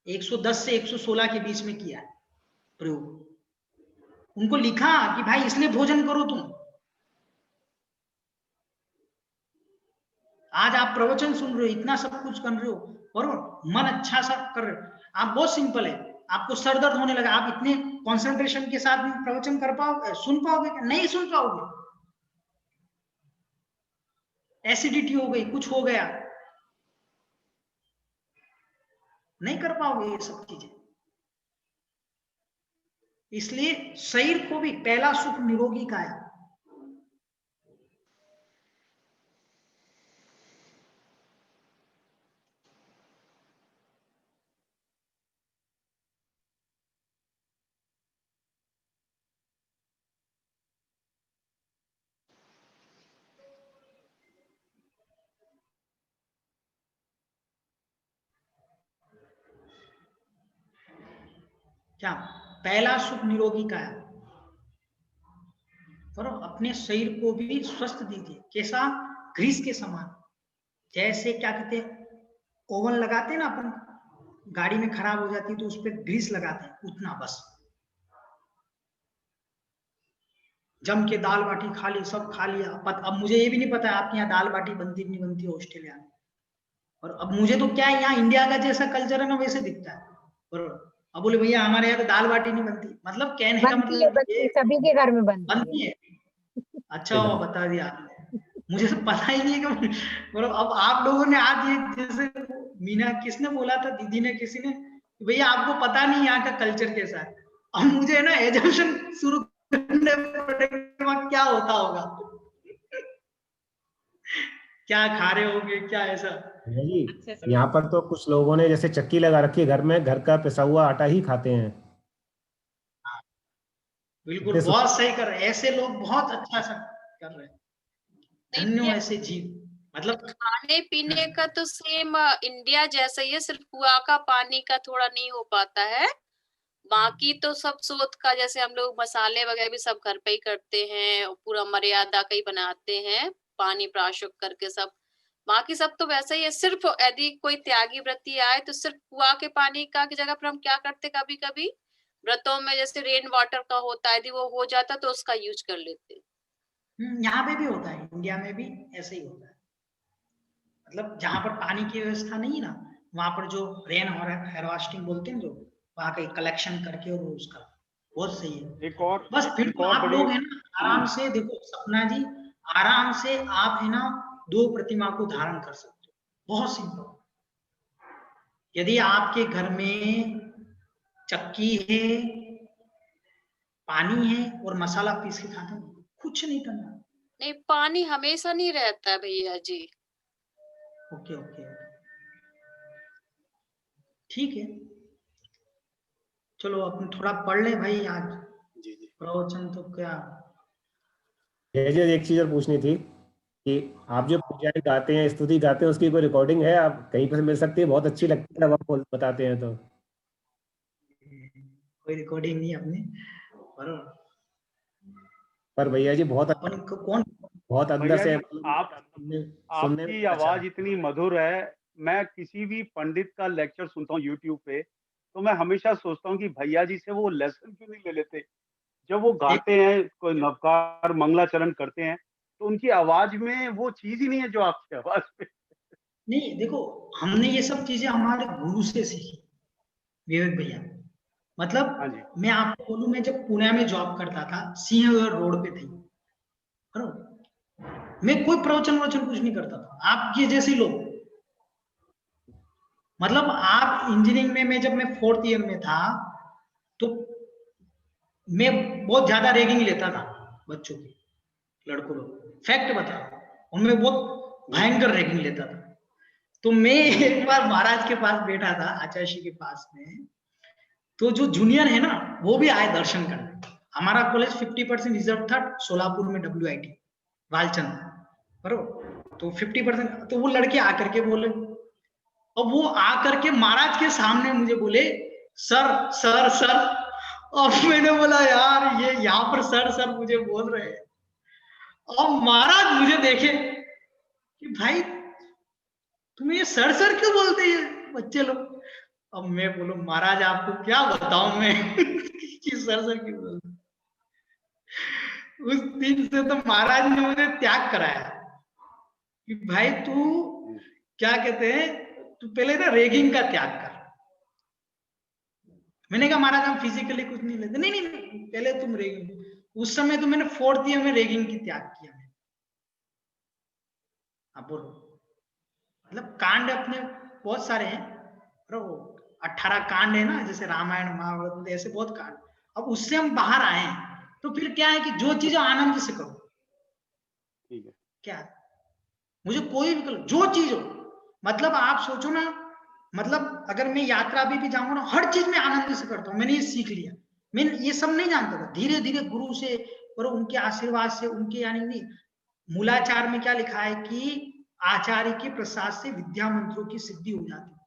110 से 116 के बीच में किया है प्रयोग। उनको लिखा कि भाई इसलिए भोजन करो तुम। आज आप प्रवचन सुन रहे हो, इतना सब कुछ कर रहे हो, बरोबर, मन अच्छा सा कर रहे हो, आप बहुत सिंपल है, आपको सर दर्द होने लगा, आप इतने कंसंट्रेशन के साथ प्रवचन कर पाओगे, सुन पाओगे? नहीं सुन पाओगे। एसिडिटी हो गई, कुछ हो गया, नहीं कर पाओगे ये सब चीजें। इसलिए शरीर को भी पहला सुख निरोगी का है। क्या पहला सुख निरोगी काया, और अपने शरीर को भी स्वस्थ दीजिए। कैसा? ग्रीस के समान। जैसे क्या कहते हैं, ओवन लगाते हैं ना अपन, गाड़ी में खराब हो जाती है तो उस पर ग्रीस लगाते हैं, उतना बस। जम के दाल बाटी खा ली, सब खा लिया। अब मुझे ये भी नहीं पता है आपके यहाँ दाल बाटी बनती कि नहीं बनती है ऑस्ट्रेलिया में। और अब मुझे तो क्या है, यहाँ इंडिया का जैसा कल्चर है ना वैसे दिखता है। और अब बोले भैया हमारे यहाँ तो दाल बाटी नहीं बनती, मतलब कहने का मतलब बनती, सभी के घर में बनती है। अच्छा वो बता दिया आपने, मुझे तो पता ही नहीं है कि मतलब अब आप लोगों ने आज ये, जैसे मीना किसने बोला था, दीदी ने किसी ने, भैया आपको पता नहीं यहाँ का कल्चर कैसा है। अब मुझे ना एजम्पशन शुरू करने पड़ेगा क्या होता होगा, क्या खा रहे होंगे क्या ऐसा। जी यहाँ पर तो कुछ लोगों ने जैसे चक्की लगा रखी है घर में, घर का पिसा हुआ आटा ही खाते हैं। बिल्कुल, बहुत सही कर रहे हैं ऐसे लोग, बहुत अच्छा सा कर रहे हैं। धन्य ऐसे जीव, मतलब खाने पीने का तो सेम इंडिया जैसा ही है, सिर्फ कुआं का पानी का थोड़ा नहीं हो पाता है। बाकी तो सब शोध का, जैसे हम लोग मसाले वगैरह भी सब घर पे ही करते हैं, पूरा मर्यादा का ही बनाते हैं, पानी प्राशुक करके सब। बाकी सब तो वैसा ही है। सिर्फ यदि कोई त्यागी व्रती आए तो सिर्फ कुआं के पानी का की जगह पर हम क्या करते, कभी कभी व्रतों में जैसे रेन वाटर का होता है, यदि वो हो जाता तो उसका यूज कर लेते। यहाँ पे भी होता है, इंडिया में भी ऐसे ही होता है। मतलब जहां पर पानी की व्यवस्था नहीं है ना, वहां पर जो रेन हार्वेस्टिंग बोलते हैं, जो वहां का कलेक्शन करके और उसका बहुत सही है। एक और बस फिर एक तो और आप बड़ी लोग है ना आराम से, देखो सपना जी, आराम से आप है ना 2 प्रतिमा को धारण कर सकते हो, बहुत सिंपल। यदि आपके घर में चक्की है, पानी है और मसाला पीस के खाते हो, कुछ नहीं करना। नहीं, पानी हमेशा नहीं रहता है भैया जी। ओके ओके, ठीक है, चलो अपन थोड़ा पढ़ ले भाई आज प्रवचन तो क्या। एक चीज और पूछनी थी कि आप जो पूजाएं गाते हैं, स्तुति गाते हैं, उसकी कोई रिकॉर्डिंग है? आप कहीं पर मिल सकती है, बहुत अच्छी लगती है जब आप बताते हैं तो। कोई रिकॉर्डिंग नहीं अपने, पर भैया जी बहुत अपन को कौन, बहुत अंदर भैया से जी, आपकी आवाज इतनी मधुर है। मैं किसी भी पंडित का लेक्चर सुनता हूँ यूट्यूब पे, तो मैं हमेशा सोचता हूँ कि भैया जी से वो लेसन क्यों नहीं ले लेते। जब वो गाते हैं, कोई नवकार मंगलाचरण करते हैं, तो उनकी आवाज में वो चीज ही नहीं है जो आपकी आवाज में। नहीं देखो, हमने ये सब चीजें हमारे गुरु से सीखी विवेक भैया। मतलब मैं आपको बोलूं, मैं जब पुणे में जॉब करता था, सिंहगढ़ रोड पे थी, मैं कोई प्रवचन कुछ नहीं करता था, आपके जैसे लोग। मतलब आप इंजीनियरिंग में, मैं 4th ईयर में था तो मैं बहुत ज्यादा रैगिंग लेता था बच्चों की, लड़कों लोग, फैक्ट बता, और मैं बहुत भयंकर रैगिंग लेता था। तो मैं एक बार महाराज के पास बैठा था, आचार्य जी के पास में, तो जो जूनियर है ना वो भी आए दर्शन करने। हमारा कॉलेज 50% रिजर्व था सोलापुर में, WIT वालचंद, बरोबर। तो 50%, तो वो लड़के आकर के बोले, और वो आकर के महाराज के सामने मुझे बोले, सर सर सर। और मैंने बोला यार ये यहाँ पर सर सर मुझे बोल रहे हैं, और महाराज मुझे देखे कि भाई तुम्हें ये सर सर क्यों बोलते हैं बच्चे लोग। अब मैं बोलूं महाराज आपको क्या बताऊं मैं कि सर सर क्यों बोलते। उस दिन से तो महाराज ने मुझे त्याग कराया कि भाई तू क्या कहते हैं, तू पहले ना रेगिंग का त्याग कर। मैंने कहा महाराज हम फिजिकली कुछ नहीं लेते। नहीं पहले तुम रेगिंग। उस समय तो मैंने 4th ईयर में रेगिंग की त्याग किया। आप बोलो, मतलब कांड अपने बहुत सारे हैं, 18 कांड है ना, जैसे रामायण महाभारत, ऐसे बहुत कांड। अब उससे हम बाहर आए तो फिर क्या है कि जो चीज आनंद से करो, ठीक है, क्या मुझे कोई भी जो चीज हो, मतलब आप सोचो ना, मतलब अगर मैं यात्रा भी जाऊंगा ना, हर चीज में आनंद से करता हूँ। मैंने ये सीख लिया, मैं ये सब नहीं जानता था, धीरे धीरे गुरु से और उनके आशीर्वाद से, उनके यानी नहीं, मूलाचार में क्या लिखा है कि आचार्य के प्रसाद से विद्या मंत्रों की सिद्धि हो जाती है।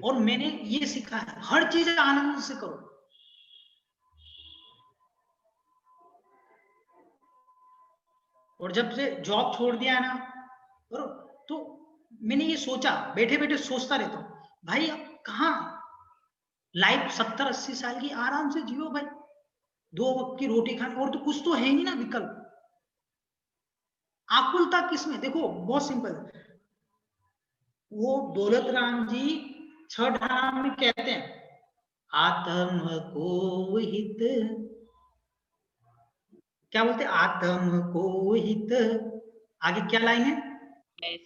और मैंने ये सीखा है, हर चीज आनंद से करो। और जब से जॉब छोड़ दिया है ना, तो मैंने ये सोचा, बैठे बैठे सोचता रहता हूँ, भाई अब कहाँ लाइफ 70-80 साल की आराम से जियो भाई, 2 वक्त की रोटी खाने, और तो कुछ तो है ही नहीं ना विकल्प। आकुलता किसमें? देखो बहुत सिंपल, वो दौलत राम जी छठ नाम में कहते हैं, आत्म को हित, क्या बोलते? आत्म को हित, आगे क्या लाइन है?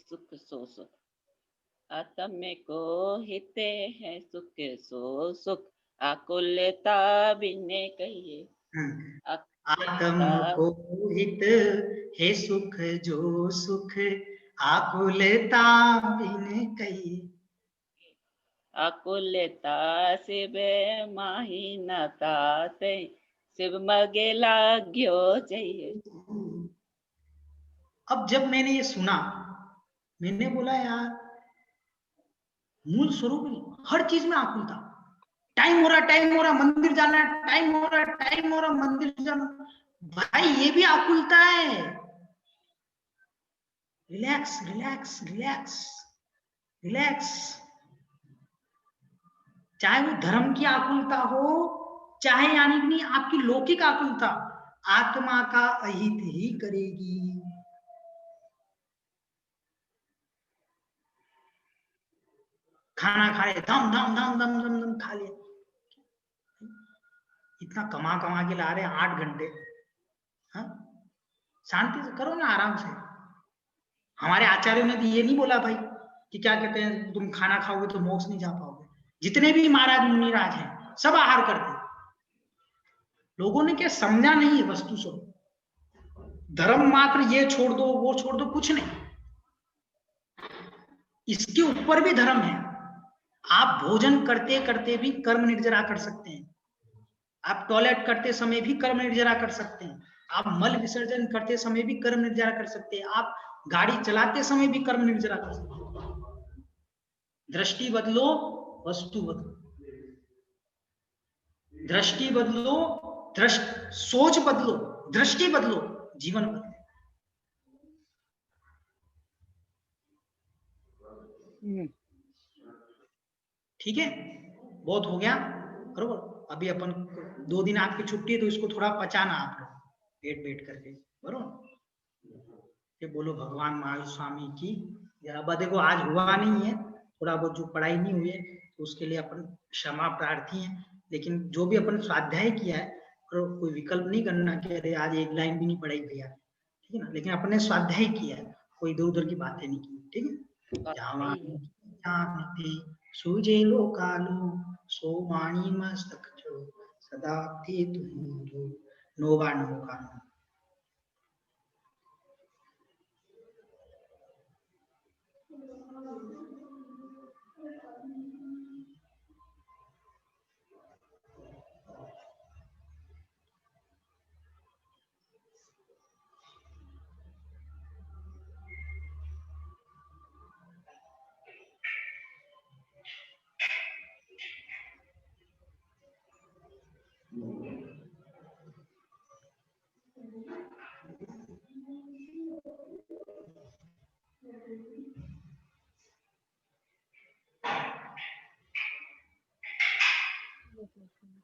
सुख सो सुख, आत्म को हित है सुख सो सुख, आकुलता बिने कहिए। आत्म को हित है सुख जो सुख, आकुलता बिने कहिए। आकुलता शिव माही न ताते, शिव मगे लाग्यो चाहिए। अब जब मैंने ये सुना, मैंने बोला यार मूल स्वरूप हर चीज में आकुलता, टाइम हो रहा मंदिर जाना, टाइम हो रहा मंदिर जाना, भाई ये भी आकुलता है। Relax relax relax relax. चाहे वो धर्म की आकुलता हो, चाहे यानी कि आपकी लौकिक आकुलता, आत्मा का अहित ही करेगी। खाना खा रहे, दम दम दम दम दम दम खा लिया, इतना कमा कमा के ला रहे 8 घंटे, हाँ शांति से करो ना, आराम से। हमारे आचार्यों ने तो ये नहीं बोला भाई कि क्या कहते हैं, तुम खाना खाओगे तो मोक्ष नहीं जा पाओगे। जितने भी महाराज मुनिराज हैं सब आहार करते हैं। लोगों ने क्या समझा नहीं है वस्तु स्वरूप। धर्म मात्र ये छोड़ दो वो छोड़ दो, कुछ नहीं, इसके ऊपर भी धर्म है। आप भोजन करते करते भी कर्म निर्जरा कर सकते हैं, आप टॉयलेट करते समय भी कर्म निर्जरा कर सकते हैं, आप मल विसर्जन करते समय भी कर्म निर्जरा कर सकते हैं, आप गाड़ी चलाते समय भी कर्म निर्जरा कर सकते हैं। दृष्टि बदलो, वस्तु बदलो, दृष्टि बदलो, सोच बदलो, दृष्टि बदलो, जीवन बदलो। ठीक है, बहुत हो गया, बरोबर। अभी अपन 2 दिन आपकी छुट्टी है तो इसको थोड़ा पचाना आप लोग, बैठ बैठ करके, बरोबर। ये बोलो भगवान महावीर स्वामी की। अब देखो आज हुआ नहीं है, थोड़ा बहुत जो पढ़ाई नहीं हुई है तो उसके लिए अपन क्षमा प्रार्थी हैं, लेकिन जो भी अपन स्वाध्याय किया है, और कोई विकल्प नहीं करना कि अरे आज एक लाइन भी नहीं पढ़ाई भैया, ठीक है ना। लेकिन अपने स्वाध्याय किया है, कोई इधर उधर की बातें नहीं की, ठीक है। सूजे लोकालो सोवाणी मस्तक जो सदा थे तुम नोवा नोका।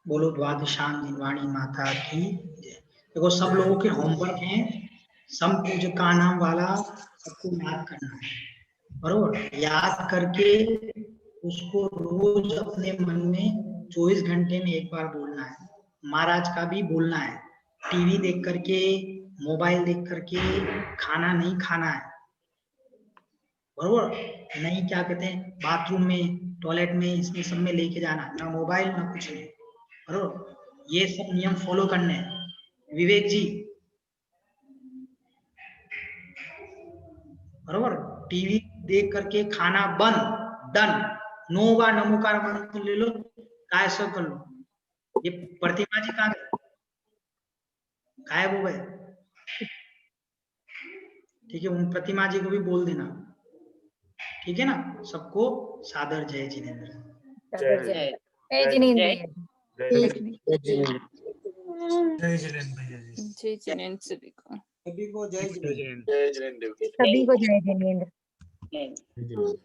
बोलो द्वादशाम दिनवाणी माता की जय। देखो सब लोगों के होमवर्क हैं, सम पूज का नाम वाला सबको याद करना है, बरोबर। याद करके उसको रोज अपने मन में 24 घंटे में एक बार बोलना है। महाराज का भी बोलना है, टीवी देख करके, मोबाइल देख करके खाना नहीं खाना है, बरोबर। नहीं क्या कहते हैं, बाथरूम में, टॉयलेट में, इसमें सब में लेके जाना, ना मोबाइल ना कुछ नहीं, बरोबर। ये सब नियम फॉलो करने हैं। विवेक जी, बरोबर। टीवी देख करके खाना बंद, डन। नोवा नमोकार मंत्र ले लो, काय सब कर लो। ये प्रतिमा जी कहाँ गए, गायब हो गए, ठीक है। उन प्रतिमा जी को भी बोल देना, ठीक है ना? सबको सादर जय जिनेंद्र। जय जिनेंद्र भैया जी। जय जिनेंद्र सभी को सभी को जय जिनेंद्र। जय जिनेंद्र। सभी को जय जिनेंद्र। जय जिनेंद्र।